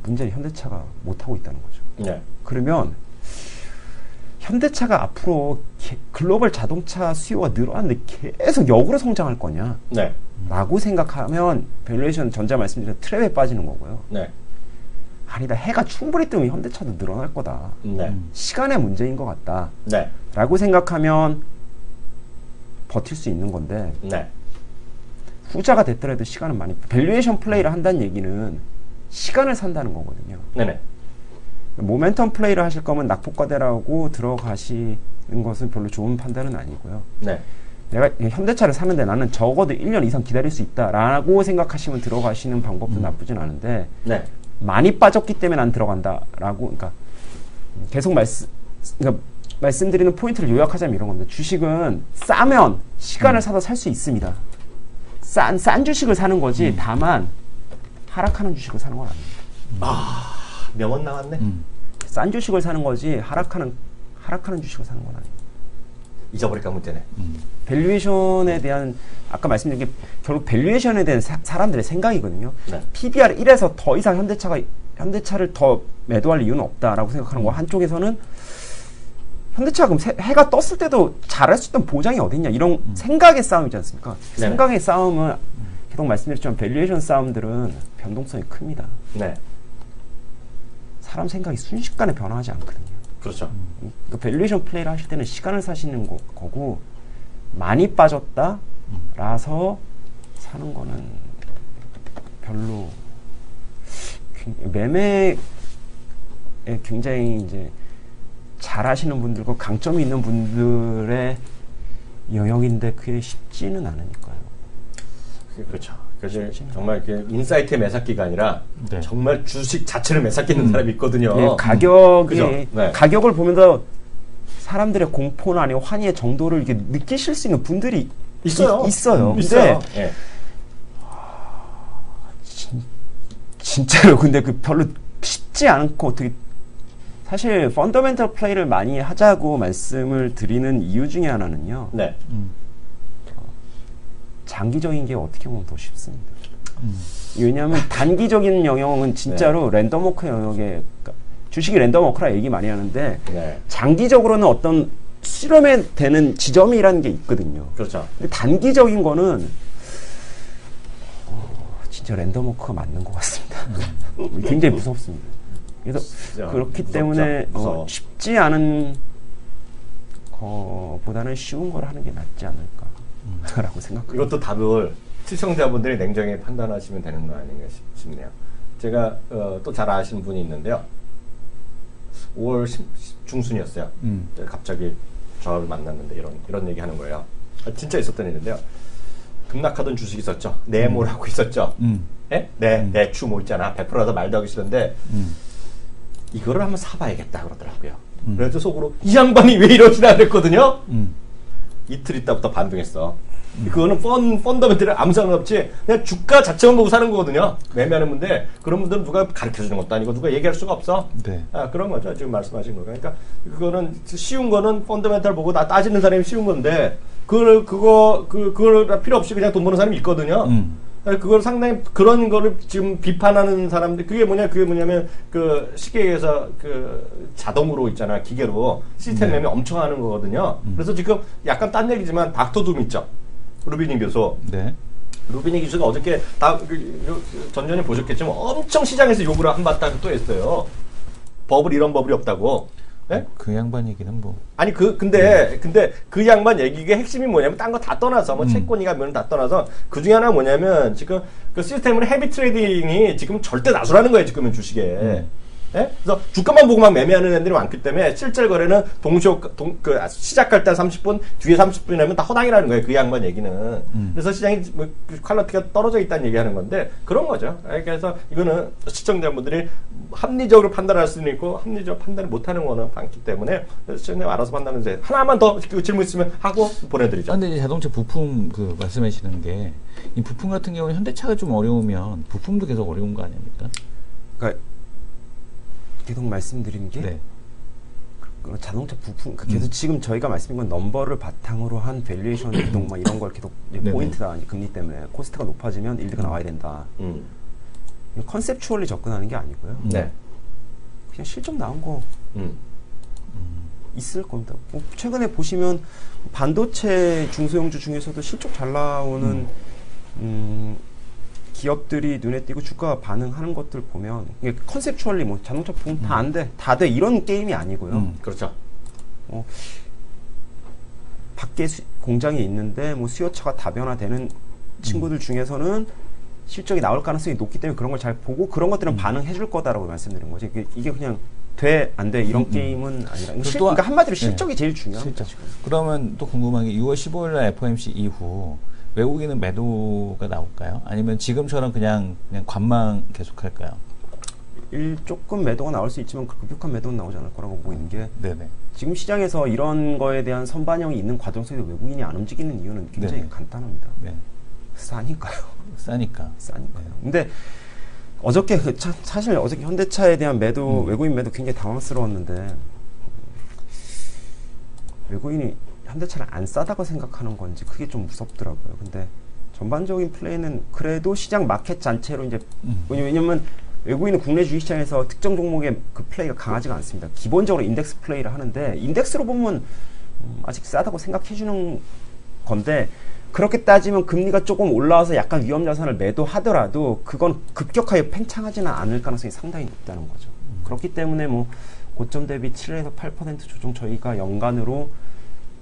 문제는 현대차가 못하고 있다는 거죠. 네. 그러면 현대차가 앞으로 글로벌 자동차 수요가 늘어났는데 계속 역으로 성장할 거냐? 네. 라고 생각하면 밸류에이션 전자 말씀드린 트랩에 빠지는 거고요. 네. 아니다. 해가 충분히 뜨면 현대차도 늘어날 거다. 네. 시간의 문제인 것 같다. 네. 라고 생각하면 버틸 수 있는 건데 네. 후자가 됐더라도 시간은 많이 밸류에이션 플레이를 한다는 얘기는 시간을 산다는 거거든요. 네네. 모멘텀 플레이를 하실 거면 낙폭과대라고 들어가시는 것은 별로 좋은 판단은 아니고요. 네. 내가 현대차를 사는데 나는 적어도 1년 이상 기다릴 수 있다라고 생각하시면 들어가시는 방법도 나쁘진 않은데 네. 많이 빠졌기 때문에 난 들어간다라고 그러니까 계속 말씀드리는 포인트를 요약하자면 이런 겁니다. 주식은 싸면 시간을 사다 살 수 있습니다. 싼 주식을 사는 거지 다만 하락하는 주식을 사는 건 아닙니다. 아, 명언 나왔네. 싼 주식을 사는 거지 하락하는 주식을 사는 건 아니에요. 잊어버릴까 문제네. 밸류에이션에 대한 아까 말씀드린 게 결국 밸류에이션에 대한 사람들의 생각이거든요. 네. PBR 1에서 더 이상 현대차를 더 매도할 이유는 없다라고 생각하는 거. 한쪽에서는 현대차가 그럼 해가 떴을 때도 잘할 수 있던 보장이 어딨냐 이런 생각의 싸움이지 않습니까? 네. 생각의 싸움은 계속 말씀드렸지만 밸류에이션 싸움들은 변동성이 큽니다. 네. 사람 생각이 순식간에 변화하지 않거든요. 그렇죠. 그러니까 밸류에이션 플레이를 하실 때는 시간을 사시는 거고 많이 빠졌다라서 사는 거는 별로 매매에 굉장히 이제 잘 하시는 분들과 강점이 있는 분들의 영역인데 그게 쉽지는 않으니까요. 그렇죠. 그래서 정말 인사이트의 매사기가 아니라 네. 정말 주식 자체를 매사끼는 사람이 있거든요. 예, 가격이 네. 가격을 보면서 사람들의 공포나 아니면 환희의 정도를 이렇게 느끼실 수 있는 분들이 있어요. 있어요. 있어요. 근데 예. 진짜로 근데 그 별로 쉽지 않고 어떻게 사실 펀더멘털 플레이를 많이 하자고 말씀을 드리는 이유 중에 하나는요. 네. 장기적인 게 어떻게 보면 더 쉽습니다. 왜냐하면 단기적인 영역은 진짜로 네. 랜덤워크 영역에 주식이 랜덤워크라 얘기 많이 하는데 네. 장기적으로는 어떤 실험에 되는 지점이라는 게 있거든요. 그렇죠. 근데 단기적인 거는 진짜 랜덤워크가 맞는 것 같습니다. 굉장히 무섭습니다. 그래서 그렇기 때문에 쉽지 않은 거보다는 쉬운 걸 하는 게 낫지 않을까라고 생각합니다. 이것도 답을 시청자분들이 냉정히 판단하시면 되는 거 아닌가 싶네요. 제가 또 잘 아시는 분이 있는데요. 5월 중순이었어요. 갑자기 저를 만났는데 이런 얘기 하는 거예요. 진짜 있었던 일인데요. 급락하던 주식이 있었죠. 네모라고 있었죠. 예? 내추 뭐 있잖아. 100%라도 말도 하기 싫은데 이거를 한번 사봐야겠다 그러더라고요. 그래서 속으로 이 양반이 왜 이러시나 그랬거든요. 이틀 있다부터 반등했어. 그거는 펀더멘털에 아무 상관없이 그냥 주가 자체만 보고 사는 거거든요. 매매하는 분인데 그런 분들은 누가 가르쳐주는 것도 아니고 누가 얘기할 수가 없어. 네. 그런 거죠. 지금 말씀하신 거. 그러니까 그거는 쉬운 거는 펀더멘털 보고 따지는 사람이 쉬운 건데 그걸 필요 없이 그냥 돈 버는 사람이 있거든요. 그걸 상당히 그런 거를 지금 비판하는 사람들 그게 뭐냐면 그 시계에서 그 자동으로 있잖아 기계로 시스템 매매 엄청 하는 거거든요. 그래서 지금 약간 딴 얘기지만 닥터둠 있죠. 루비닝 교수. 네. 루비닝 교수가 어저께 전전에 보셨겠지만 엄청 시장에서 욕을 한바탕 또 했어요. 이런 법이 없다고. 네? 그 양반 얘기는 뭐. 아니 근데 그 양반 얘기의 핵심이 뭐냐면 딴 거 다 떠나서 뭐 채권이가 면 다 떠나서 그 중에 하나 뭐냐면 지금 그 시스템으로 헤비 트레이딩이 지금 절대 나서라는 거예요 지금은 주식에. 예? 그래서 주가만 보고 막 매매하는 애들이 많기 때문에 실질 거래는 시작할 때 30분, 뒤에 30분이라면 다 허당이라는 거예요. 그 양반 얘기는. 그래서 시장이 뭐 퀄리티가 떨어져 있다는 얘기하는 건데 그런 거죠. 그래서 이거는 시청자분들이 합리적으로 판단할 수는 있고 합리적 판단을 못하는 거는 많기 때문에 시청자님 알아서 판단하는데 하나만 더 질문 있으면 하고 보내드리죠. 근데 이제 자동차 부품 말씀하시는 게 이 부품 같은 경우는 현대차가 좀 어려우면 부품도 계속 어려운 거 아닙니까? 그러니까 계속 말씀드린 게 네. 자동차 부품 계속 지금 저희가 말씀드린 건 넘버를 바탕으로 한 밸류에이션 이동 막 이런 걸 계속 포인트다 금리 때문에 코스트가 높아지면 일드가 나와야 된다. 컨셉추얼리 접근하는 게 아니고요. 네. 그냥 실적 나온 거 있을 겁니다. 최근에 보시면 반도체 중소형주 중에서도 실적 잘 나오는 기업들이 눈에 띄고 주가가 반응하는 것들 보면 이게 컨셉추얼리 뭐 자동차 부품 다 안 돼, 다 돼 이런 게임이 아니고요. 그렇죠. 밖에 공장이 있는데 뭐 수요처가 다변화되는 친구들 중에서는 실적이 나올 가능성이 높기 때문에 그런 걸 잘 보고 그런 것들은 반응해 줄 거다라고 말씀드린 거죠. 이게 그냥 돼, 안 돼 이런 게임은 아니라 그러니까 한마디로 실적이 제일 중요합니다. 실적. 그러면 또 궁금한 게 6월 15일 날 FOMC 이후 외국인은 매도가 나올까요? 아니면 지금처럼 그냥 관망 계속할까요? 조금 매도가 나올 수 있지만 급격한 매도는 나오지 않을 거라고 보이는 게 네네. 지금 시장에서 이런 거에 대한 선반영이 있는 과정 속에서 외국인이 안 움직이는 이유는 굉장히 네네. 간단합니다. 네. 싸니까요. 싸니까요. 네. 근데 어저께 사실 어저께 현대차에 대한 매도 외국인 매도 굉장히 당황스러웠는데 외국인이 현대차를 안 싸다고 생각하는 건지 그게 좀 무섭더라고요. 근데 전반적인 플레이는 그래도 시장 마켓 자체로 이제 왜냐면 외국인은 국내 주식시장에서 특정 종목의 그 플레이가 강하지가 않습니다. 기본적으로 인덱스 플레이를 하는데 인덱스로 보면 아직 싸다고 생각해주는 건데 그렇게 따지면 금리가 조금 올라와서 약간 위험 자산을 매도하더라도 그건 급격하게 팽창하지는 않을 가능성이 상당히 높다는 거죠. 그렇기 때문에 뭐 고점 대비 7에서 8% 조정 저희가 연간으로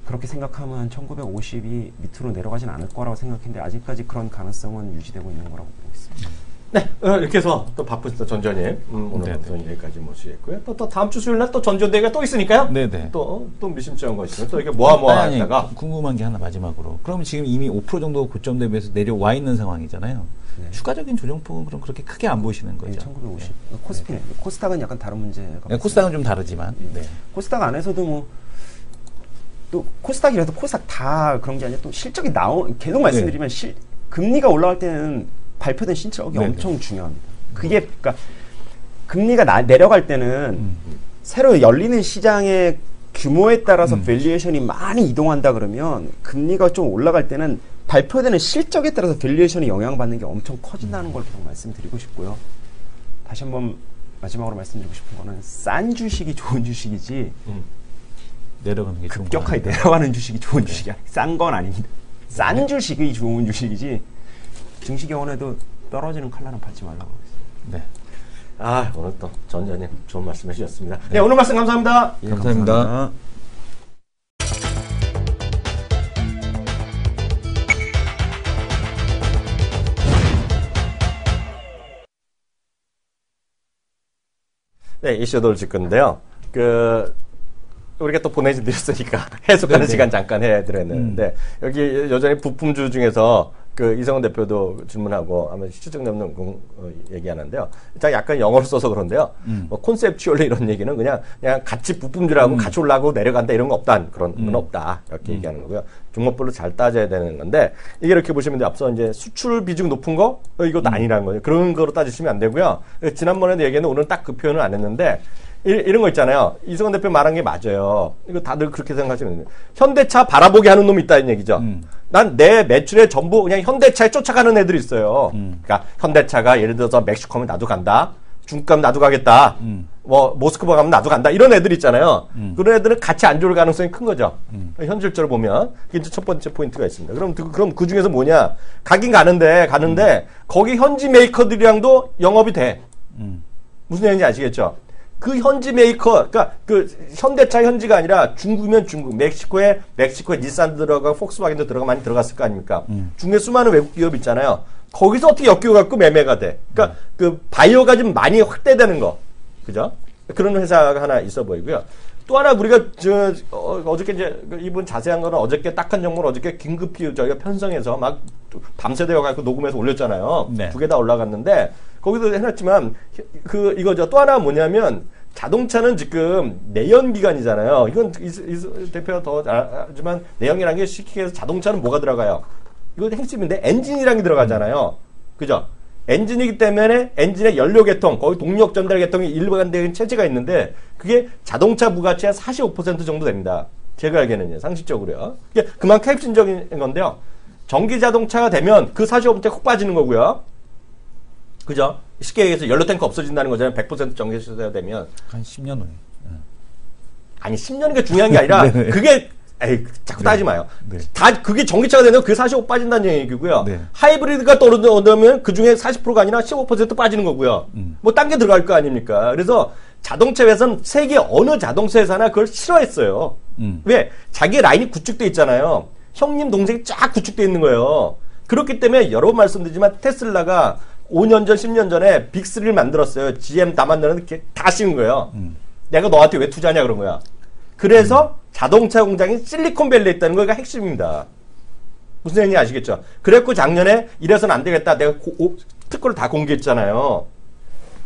그렇게 생각하면 1950이 밑으로 내려가진 않을 거라고 생각했는데 아직까지 그런 가능성은 유지되고 있는 거라고 보고 있습니다. 네, 이렇게 해서 또 바쁘시다 전전님 오늘 방송 여기까지 모시겠고요. 또 다음 주 수요일 날 또 전전대회가 또 있으니까요. 네네. 또 미심쩍은 거 있으면 또 이렇게 모아모아다가 궁금한 게 하나 마지막으로. 그럼 지금 이미 5% 정도 고점 대비해서 내려와 있는 상황이잖아요. 네. 추가적인 조정폭은 그럼 그렇게 크게 안 보시는 거죠? 네, 1950. 네. 코스피네. 코스닥은 약간 다른 문제가. 네, 코스닥은 좀 다르지만. 네. 코스닥 안에서도 뭐 또 코스닥이라도 코스닥 다 그런 게 아니라 또 실적이 계속 말씀드리면 금리가 올라갈 때는 발표된 실적이 엄청 중요합니다. 그게 그러니까 금리가 내려갈 때는 새로 열리는 시장의 규모에 따라서 밸류에이션이 많이 이동한다 그러면 금리가 좀 올라갈 때는 발표되는 실적에 따라서 밸류에이션이 영향받는 게 엄청 커진다는 걸 계속 말씀드리고 싶고요. 다시 한번 마지막으로 말씀드리고 싶은 거는 싼 주식이 좋은 주식이지 내려가는 게 급격하게 내려가는 주식이 좋은 주식이 싼 건 아닙니다. 싼 주식이 좋은 주식이지 증시경원에도 떨어지는 칼날은 받지 말라고 했습니다. 네. 오늘 또 전전님 좋은 말씀 해주셨습니다. 네, 오늘 말씀 감사합니다. 예, 감사합니다. 네, 이슈 돌질 건데요. 우리가 또 보내드렸으니까 해석하는 시간 잠깐 해드렸는데 여기 여전히 부품주 중에서 이성훈 대표도 질문하고 아마 시추적 넘는 얘기하는데요. 약간 영어로 써서 그런데요. 뭐 콘셉추얼 이런 얘기는 그냥 같이 부품주라고 같이 올라가고 내려간다 이런 거 없다. 그런 건 없다. 이렇게 얘기하는 거고요. 종목별로 잘 따져야 되는 건데 이게 이렇게 보시면 이제 앞서 이제 수출 비중 높은 거 이것도 아니라는 거죠. 그런 거로 따지시면 안 되고요. 지난번에도 얘기했는데 오늘은 딱 그 표현을 안 했는데 이런 거 있잖아요. 이승원 대표 말한 게 맞아요. 이거 다들 그렇게 생각하시면 돼요. 현대차 바라보게 하는 놈이 있다는 얘기죠. 난 내 매출에 전부 그냥 현대차에 쫓아가는 애들이 있어요. 그러니까 현대차가 예를 들어서 멕시코면 나도 간다. 중국 가면 나도 가겠다. 뭐 모스크바 가면 나도 간다. 이런 애들 있잖아요. 그런 애들은 같이 안 좋을 가능성이 큰 거죠. 현실적으로 보면 이게 이제 첫 번째 포인트가 있습니다. 그럼 그 중에서 뭐냐? 가긴 가는데 거기 현지 메이커들이랑도 영업이 돼. 무슨 얘기인지 아시겠죠? 그 현지 메이커, 그러니까 현대차 현지가 아니라 중국이면 중국, 멕시코에 닛산도 들어가고 폭스바겐도 많이 들어갔을 거 아닙니까? 중국에 수많은 외국 기업 있잖아요. 거기서 어떻게 엮여갖고 매매가 돼. 그러니까 바이오가 좀 많이 확대되는 거, 그죠? 그런 회사가 하나 있어 보이고요. 또 하나 우리가 어저께 이제 이분 자세한 거는 어저께 딱한 정보를 어저께 긴급히 저희가 편성해서 막 밤새되어갖고 녹음해서 올렸잖아요. 네. 2개 다 올라갔는데 거기도 해놨지만 이거죠. 또 하나 뭐냐면 자동차는 지금 내연기관이잖아요. 이건 이 대표가 더 알지만 내연이라는 게 쉽게 해서 자동차는 뭐가 들어가요? 이거 핵심인데 엔진이라는 게 들어가잖아요. 그죠? 엔진이기 때문에 엔진의 연료 계통, 거기 동력 전달 계통이 일반적인 체제가 있는데 그게 자동차 부가치의 45% 정도 됩니다. 제가 알기에는요. 상식적으로요. 이게 그만큼 핵심적인 건데요. 전기 자동차가 되면 그 45%에 콕 빠지는 거고요. 그죠? 쉽게 얘기해서 연료 탱크 없어진다는 거잖아요. 100% 전기 시대가 되면. 한 10년 후에. 아니 10년이 게 중요한 게 아니라 그게 자꾸 따지지 마요. 네. 그게 전기차가 되면 그 45% 빠진다는 얘기고요. 네. 하이브리드가 떨어지면 그 중에 40%가 아니라 15% 빠지는 거고요. 뭐 딴 게 들어갈 거 아닙니까? 그래서 자동차 회사는 세계 어느 자동차 회사나 그걸 싫어했어요. 왜? 자기 라인이 구축돼 있잖아요. 형님 동생이 쫙 구축돼 있는 거예요. 그렇기 때문에 여러 번 말씀드리지만 테슬라가 5년 전, 10년 전에 빅3를 만들었어요. GM 다 만드는데 다 씌운 거예요. 내가 너한테 왜 투자하냐 그런 거야. 그래서 자동차 공장이 실리콘밸리에 있다는 거가 핵심입니다. 무슨 얘기인지 아시겠죠? 그래갖고 작년에 이래서는 안 되겠다. 내가 특허를 다 공개했잖아요.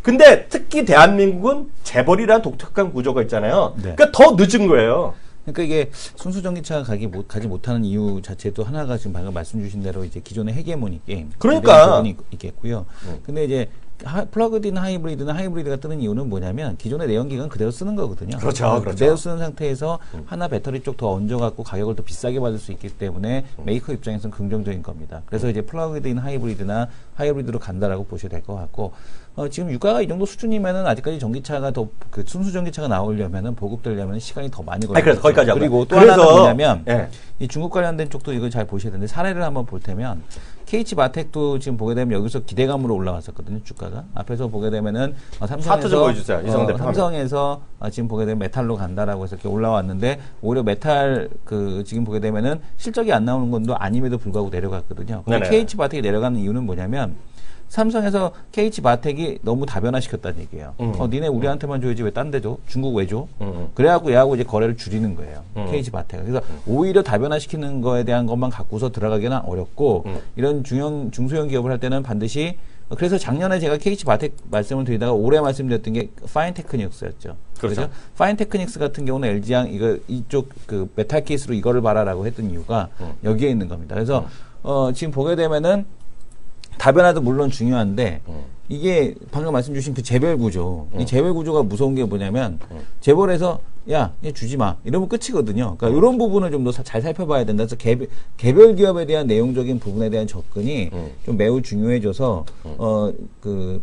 근데 특히 대한민국은 재벌이라는 독특한 구조가 있잖아요. 네. 그러니까 더 늦은 거예요. 그러니까 이게 순수 전기차가 가지 못하는 이유 자체도 하나가 지금 방금 말씀 주신 대로 이제 기존의 헤게모니 게임. 그러니까. 부분이 있겠고요. 근데 이제 플러그인 하이브리드나 하이브리드가 뜨는 이유는 뭐냐면 기존의 내연기관 그대로 쓰는 거거든요. 그렇죠. 그대로 쓰는 상태에서 하나 배터리 쪽 더 얹어갖고 가격을 더 비싸게 받을 수 있기 때문에 메이커 입장에서는 긍정적인 겁니다. 그래서 이제 플러그인 하이브리드나 하이브리드로 간다라고 보셔야 될 것 같고 지금 유가가 이 정도 수준이면은 아직까지 전기차가 더 그 순수 전기차가 나오려면은 보급되려면 시간이 더 많이 걸려요. 그래서 거기까지 그리고 또 하나는 뭐냐면 이 중국 관련된 쪽도 이거 잘 보셔야 되는데 사례를 한번 볼 테면 KH 마텍도 지금 보게 되면 여기서 기대감으로 올라왔었거든요, 주가가. 앞에서 보게 되면은 삼성에서 삼성에서 지금 보게 되면 메탈로 간다라고 해서 이렇게 올라왔는데 오히려 메탈 지금 보게 되면은 실적이 안 나오는 건도 아님에도 불구하고 내려갔거든요. KH 마텍이 내려가는 이유는 뭐냐면 삼성에서 KH 마텍이 너무 다변화시켰다는 얘기예요. 니네 우리한테만 줘야지 왜 딴 데 줘? 중국 왜 줘? 그래갖고 얘하고 이제 거래를 줄이는 거예요. KH 마텍. 그래서 오히려 다변화시키는 거에 대한 것만 갖고서 들어가기는 어렵고 이런 중소형 기업을 할 때는 반드시 그래서 작년에 제가 KH 마텍 말씀을 드리다가 올해 말씀드렸던 게 파인테크닉스였죠. 그렇죠. 파인테크닉스 같은 경우는 LG양 이쪽 그 메탈 케이스로 이거를 봐라라고 했던 이유가 여기에 있는 겁니다. 그래서 지금 보게 되면은 다변화도 물론 중요한데 이게 방금 말씀 주신 그 재벌 구조 이 재벌 구조가 무서운 게 뭐냐면 재벌에서 야, 얘 주지 마 이러면 끝이거든요. 그러니까 이런 부분을 좀 더 잘 살펴봐야 된다. 그래서 개별 기업에 대한 내용적인 부분에 대한 접근이 좀 매우 중요해져서 그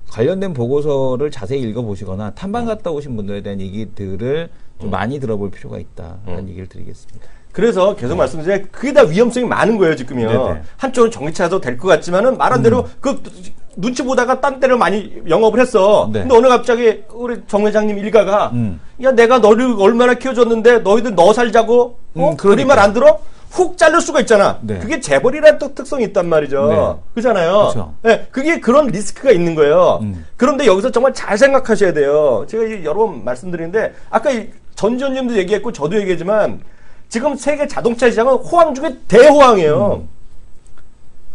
관련된 보고서를 자세히 읽어보시거나 탐방 갔다 오신 분들에 대한 얘기들을 좀 많이 들어볼 필요가 있다라는 얘기를 드리겠습니다. 그래서 계속 말씀드리면 그게 다 위험성이 많은 거예요, 지금요. 네네. 한쪽은 전기차도 될 것 같지만은 말한 대로 그 눈치 보다가 딴 데를 많이 영업을 했어. 네. 근데 어느 갑자기 우리 정 회장님 일가가 야, 내가 너를 얼마나 키워줬는데 너희들 너 살자고 우리 말 안 들어? 훅 자를 수가 있잖아. 네. 그게 재벌이라는 또 특성이 있단 말이죠. 네. 그렇잖아요. 그렇죠. 네, 그게 그런 리스크가 있는 거예요. 그런데 여기서 정말 잘 생각하셔야 돼요. 제가 여러 번 말씀드리는데 아까 전 지원님도 얘기했고 저도 얘기했지만 지금 세계 자동차 시장은 호황 중에 대호황이에요.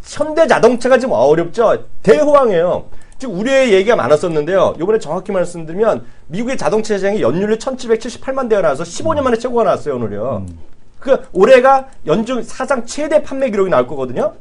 현대 자동차가 지금 어렵죠. 대호황이에요. 지금 우려의 얘기가 많았었는데요. 이번에 정확히 말씀드리면 미국의 자동차 시장이 연율로 1778만 대가 나와서 15년 만에 최고가 나왔어요, 오늘요. 그 올해가 연중 사상 최대 판매 기록이 나올 거거든요.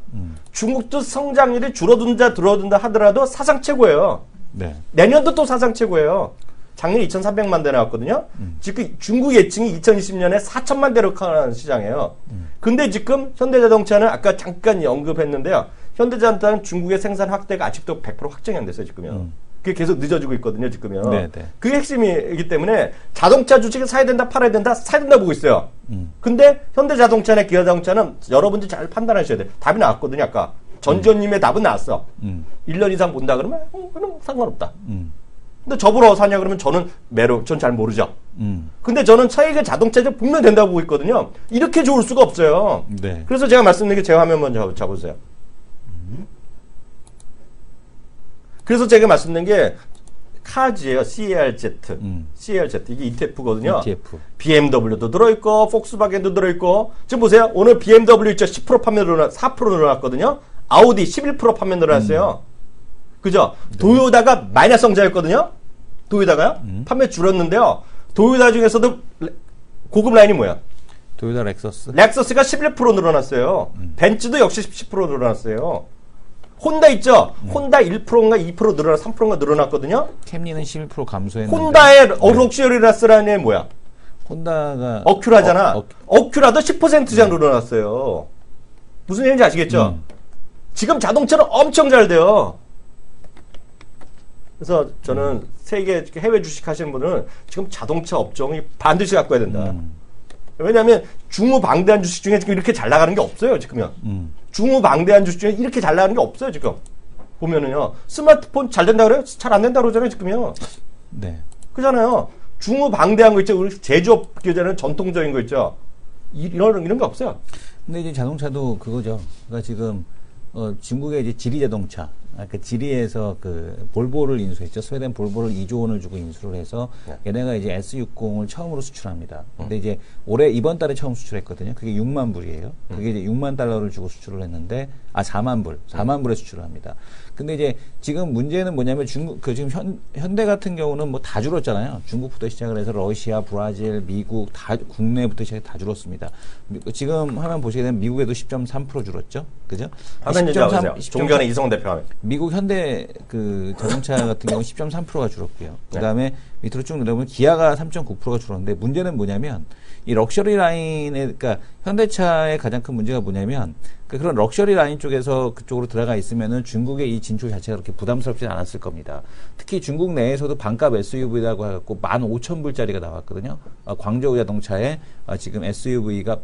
중국도 성장률이 줄어든다 하더라도 사상 최고예요. 네. 내년도 또 사상 최고예요. 작년에 2,300만 대 나왔거든요. 지금 중국 예측이 2020년에 4,000만 대로 가는 시장이에요. 근데 지금 현대자동차는 아까 잠깐 언급했는데요. 현대자동차는 중국의 생산 확대가 아직도 100% 확정이 안 됐어요, 지금요. 그게 계속 늦어지고 있거든요, 지금요. 네네. 그게 핵심이기 때문에 자동차 주식을 사야 된다, 팔아야 된다, 사야 된다 보고 있어요. 근데 현대자동차나 기아자동차는 여러분들이 잘 판단하셔야 돼요. 답이 나왔거든요, 아까. 전지현님의 답은 나왔어. 1년 이상 본다 그러면 그럼 상관없다. 근데 저보러 사냐 그러면 저는 전 잘 모르죠. 근데 저는 차익의 자동차에 분명 된다고 보고 있거든요. 이렇게 좋을 수가 없어요. 네. 그래서 제가 말씀드린 게 제 화면 먼저 잡으세요. 그래서 제가 말씀드린 게 카즈예요. CARZ. CARZ. 이게 ETF거든요. ETF. BMW도 들어있고, 폭스바겐도 들어있고. 지금 보세요. 오늘 BMW 있죠. 10% 판매 4% 늘어났거든요. 아우디 11% 판매 늘어났어요. 그죠? 네. 도요다가 마이너스 성장했거든요. 도요다가요. 판매 줄었는데요. 도요다 중에서도 고급 라인이 뭐야? 도요다 렉서스. 렉서스가 11% 늘어났어요. 벤츠도 역시 10% 늘어났어요. 혼다 있죠? 혼다 1%인가 2% 늘어나 3%인가 늘어났거든요. 캠리는 11% 감소했는데. 혼다의 럭셔리라스라는 애 뭐야? 혼다가 어큐라잖아. 어큐라도 10% 이상 늘어났어요. 무슨 얘기인지 아시겠죠? 지금 자동차는 엄청 잘 돼요. 그래서 저는 세계 해외 주식 하시는 분은 지금 자동차 업종이 반드시 갖고 해야 된다. 왜냐하면 중후방대한 주식 중에 지금 이렇게 잘 나가는 게 없어요, 지금요. 중후방대한 주식 중에 이렇게 잘 나가는 게 없어요, 지금. 보면은요. 스마트폰 잘 된다 그래요? 잘 안 된다 그러잖아요, 지금요. 네. 그잖아요. 중후방대한 거 있죠. 우리 제조업 교재는 전통적인 거 있죠. 이런 게 없어요. 근데 이제 자동차도 그거죠. 그러니까 지금 중국의 이제 지리 자동차, 그 지리에서 그 볼보를 인수했죠. 스웨덴 볼보를 2조 원을 주고 인수를 해서 얘네가 이제 S60을 처음으로 수출합니다. 근데 이제 올해 이번 달에 처음 수출했거든요. 그게 6만 불이에요. 그게 이제 6만 달러를 주고 수출을 했는데 4만 불에 수출을 합니다. 근데 이제 지금 문제는 뭐냐면 지금 현대 같은 경우는 뭐 다 줄었잖아요. 중국부터 시작을 해서 러시아, 브라질, 미국 다 국내부터 시작해 다 줄었습니다. 지금 화면 보시게 되면 미국에도 10.3% 줄었죠. 그죠? 화면 좀 보세요. 종견의 이성 대표 화면. 미국 현대 그 자동차 같은 경우는 10.3%가 줄었고요. 그다음에 밑으로 쭉 내려보면 기아가 3.9%가 줄었는데 문제는 뭐냐면 이 럭셔리 라인에 그러니까 현대차의 가장 큰 문제가 뭐냐면 그런 럭셔리 라인 쪽에서 그쪽으로 들어가 있으면은 중국의 이 진출 자체가 그렇게 부담스럽지는 않았을 겁니다. 특히 중국 내에서도 반값 SUV라고 해갖고 15,000불짜리가 나왔거든요. 광저우 자동차에 지금 SUV가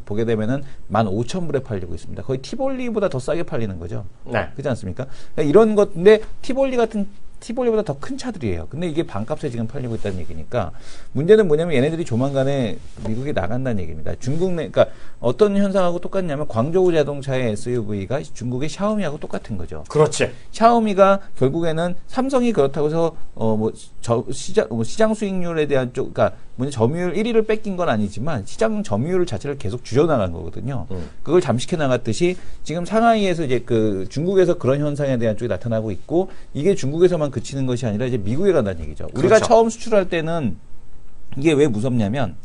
보게 되면은 15,000불에 팔리고 있습니다. 거의 티볼리보다 더 싸게 팔리는 거죠. 네. 그렇지 않습니까? 그러니까 이런 것인데 티볼리보다 더 큰 차들이에요. 근데 이게 반값에 지금 팔리고 있다는 얘기니까 문제는 뭐냐면 얘네들이 조만간에 미국에 나간다는 얘기입니다. 그러니까 어떤 현상하고 똑같냐면 광저우 자동차의 SUV가 중국의 샤오미하고 똑같은 거죠. 그렇지. 샤오미가 결국에는 삼성이 그렇다고 해서 시장 수익률에 대한 그러니까 점유율 1위를 뺏긴 건 아니지만 시장 점유율 자체를 계속 줄여나간 거거든요. 그걸 잠식해 나갔듯이 지금 상하이에서 이제 중국에서 그런 현상에 대한 쪽이 나타나고 있고 이게 중국에서만 그치는 것이 아니라 이제 미국에 간다는 얘기죠. 우리가 그렇죠. 처음 수출할 때는 이게 왜 무섭냐면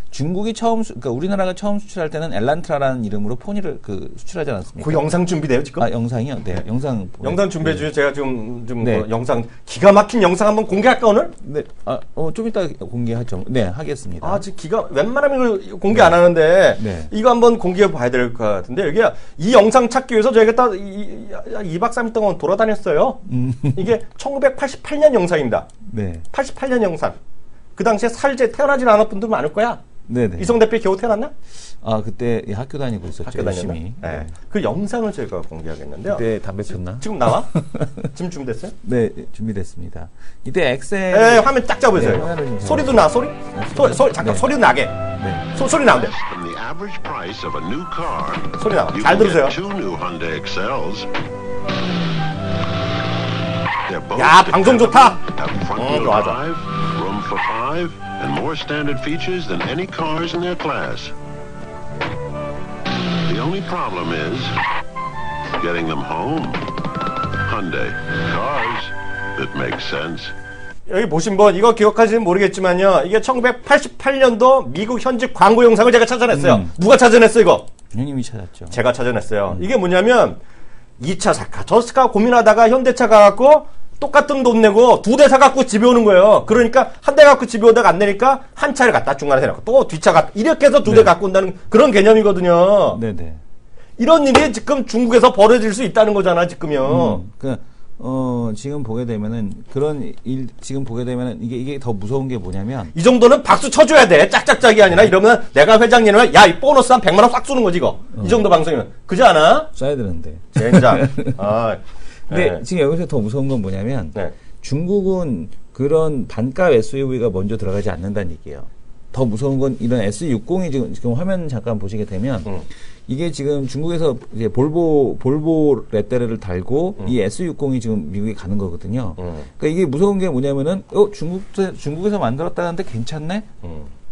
중국이 그러니까 우리나라가 처음 수출할 때는 엘란트라라는 이름으로 포니를 수출하지 않았습니까? 그 영상 준비돼요 지금? 영상이요? 네, 영상 준비해 주세요. 제가 좀 네. 영상 기가 막힌 영상 한번 공개할까 오늘? 네, 좀 이따 공개하죠. 네, 하겠습니다. 지금 웬만하면 공개 안 하는데 이거 한번 공개해 봐야 될 것 같은데 이게 이 영상 찾기 위해서 저희가 딱 2박 3일 동안 돌아다녔어요. 이게 1988년 영상입니다. 네. 88년 영상. 그 당시에 태어나진 않은 분들 많을 거야. 네네. 이성 대표 겨우 태어났나? 그때 학교 다니고 있었죠. 열심히. 네. 그 영상을 저희가 공개하겠는데요. 그때 담배 폈나? 지금 나와? 지금 준비됐어요? 네, 준비됐습니다. 이때 엑셀. 네, 화면 딱 잡으세요. 네, 소리도 나, 소리? 잠깐, 네. 소리도 나게. 네. 소리 나온대. 소리 나와. 잘 들으세요. 야, 방송 좋다. 좋아, 좋아. For 5 and more standard features than any cars in their class. The only problem is getting them home. Hyundai, cars that make sense. 여기 보신 분 이거 기억하시는 모르겠지만요. 이게 1988년도 미국 현직 광고 영상을 제가 찾아냈어요. 누가 찾아냈어 이거? 형님이 찾았죠. 제가 찾아냈어요. 이게 뭐냐면 2차 사카, 저스카 고민하다가 현대차 가갖고 똑같은 돈 내고 2대 사갖고 집에 오는 거예요. 그러니까 한 대 갖고 집에 오다가 안 되니까 한 차를 갖다 중간에 해놓고 또 뒷차 갖고 이렇게 해서 2대 갖고 온다는 그런 개념이거든요. 네네. 이런 일이 지금 중국에서 벌어질 수 있다는 거잖아, 지금요. 지금 보게 되면은 지금 보게 되면은 이게 더 무서운 게 뭐냐면 이 정도는 박수 쳐줘야 돼. 짝짝짝이 아니라 이러면 내가 회장님이면 야, 이 보너스 한 100만 원 싹 쏘는 거지 이거. 이 정도 방송이면 그지 않아? 쏴야 되는데. 젠장. 근데 지금 여기서 더 무서운 건 뭐냐면 중국은 그런 반값 SUV가 먼저 들어가지 않는다는 얘기예요. 더 무서운 건 이런 S60이 지금 화면 잠깐 보시게 되면 이게 지금 중국에서 이제 볼보 레테르를 달고 이 S60이 지금 미국에 가는 거거든요. 그러니까 이게 무서운 게 뭐냐면은 중국에서 만들었다는데 괜찮네?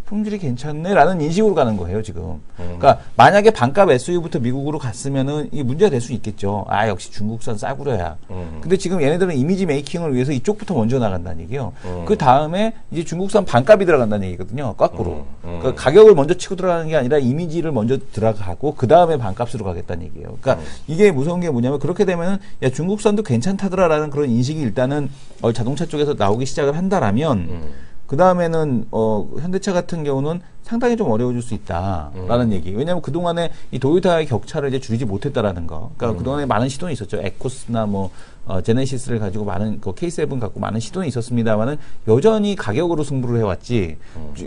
품질이 괜찮네라는 인식으로 가는 거예요, 지금. 그러니까 만약에 반값 SUV부터 미국으로 갔으면은 이게 문제가 될 수 있겠죠. 역시 중국산 싸구려야. 근데 지금 얘네들은 이미지 메이킹을 위해서 이쪽부터 먼저 나간다는 얘기예요. 그 다음에 이제 중국산 반값이 들어간다는 얘기거든요, 거꾸로. 그러니까 가격을 먼저 치고 들어가는 게 아니라 이미지를 먼저 들어가고 그 다음에 반값으로 가겠다는 얘기예요. 그러니까 이게 무서운 게 뭐냐면 그렇게 되면은 야, 중국산도 괜찮다더라라는 그런 인식이 일단은 자동차 쪽에서 나오기 시작을 한다라면 그 다음에는 현대차 같은 경우는 상당히 좀 어려워질 수 있다라는 얘기. 왜냐하면 그 동안에 이 도요타의 격차를 이제 줄이지 못했다라는 거. 그러니까 그 동안에 많은 시도는 있었죠. 에코스나 제네시스를 가지고 많은 K7 갖고 많은 시도는 있었습니다만은 여전히 가격으로 승부를 해왔지.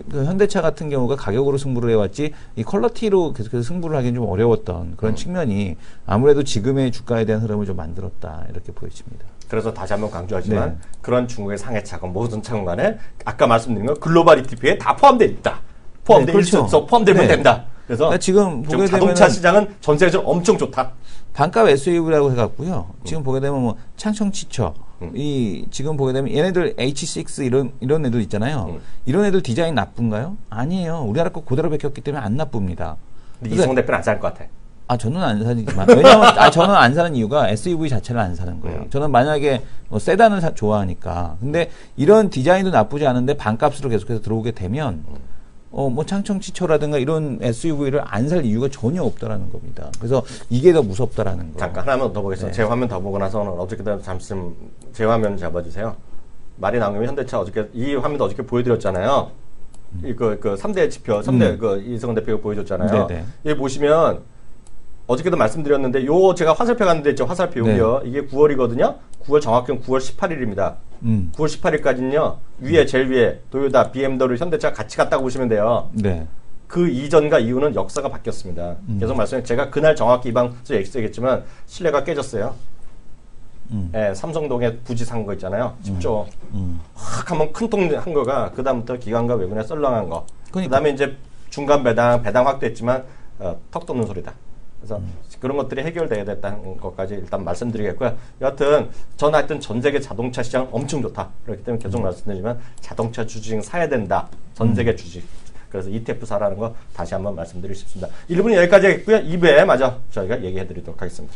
그 현대차 같은 경우가 가격으로 승부를 해왔지. 이 퀄리티로 계속해서 승부를 하기는 좀 어려웠던 그런 측면이 아무래도 지금의 주가에 대한 흐름을 좀 만들었다 이렇게 보여집니다. 그래서 다시 한번 강조하지만 그런 중국의 상해차건 모든 차건 간에 아까 말씀드린 건 글로벌리티피에 다 포함되어 있다. 포함되어 있어. 포함되면 된다. 그래서 지금 보게 자동차 시장은 전 세계적으로 엄청 좋다. 반값 SUV라고 해갖고요. 지금 보게 되면 창청치처 지금 보게 되면 얘네들 H6 이런 애들 있잖아요. 이런 애들 디자인 나쁜가요? 아니에요. 우리나라 거 그대로 베꼈기 때문에 안 나쁩니다. 근데 이성 대표는 안 살 것 같아. 저는 안 사지만 왜냐하면 저는 안 사는 이유가 SUV 자체를 안 사는 거예요. 저는 만약에 세단을 좋아하니까. 근데 이런 디자인도 나쁘지 않은데 반값으로 계속해서 들어오게 되면 뭐 창청지처라든가 이런 SUV를 안 살 이유가 전혀 없다라는 겁니다. 그래서 이게 더 무섭다라는 거. 잠깐 하나만 더 보겠습니다. 제 화면 더 보고 나서는 어저께도 잠시 제 화면 잡아주세요. 말이 나온 김에 현대차 어저께 이 화면도 어저께 보여드렸잖아요. 그 3대 지표, 3대 그 이성은 대표가 보여줬잖아요. 네네. 여기 보시면 어저께도 말씀드렸는데 요 제가 화살표 갔는데 있죠. 화살표 여기요. 이게 9월이거든요. 9월 정확히는 9월 18일입니다. 9월 18일까지는요. 위에 제일 위에 도요타, BMW, 현대차 같이 갔다고 보시면 돼요. 네. 그 이전과 이후는 역사가 바뀌었습니다. 계속 말씀해 제가 그날 정확히 이 방송에서 얘기했지만 신뢰가 깨졌어요. 예, 삼성동에 부지 산 거 있잖아요. 10조. 확 한번 큰 통 한 거가 그다음부터 기관과 외국인에 썰렁한 거. 그다음에 이제 중간 배당 확대했지만 턱 돋는 소리다. 그래서 그런 것들이 해결돼야 됐다는 것까지 일단 말씀드리겠고요. 여하튼 전 하여튼 전 세계 자동차 시장 엄청 좋다. 그렇기 때문에 계속 말씀드리지만 자동차 주식 사야 된다. 전 세계 주식. 그래서 ETF 사라는 거 다시 한번 말씀드리고 싶습니다. 1부는 여기까지 하겠고요. 2부에 마저 저희가 얘기해 드리도록 하겠습니다.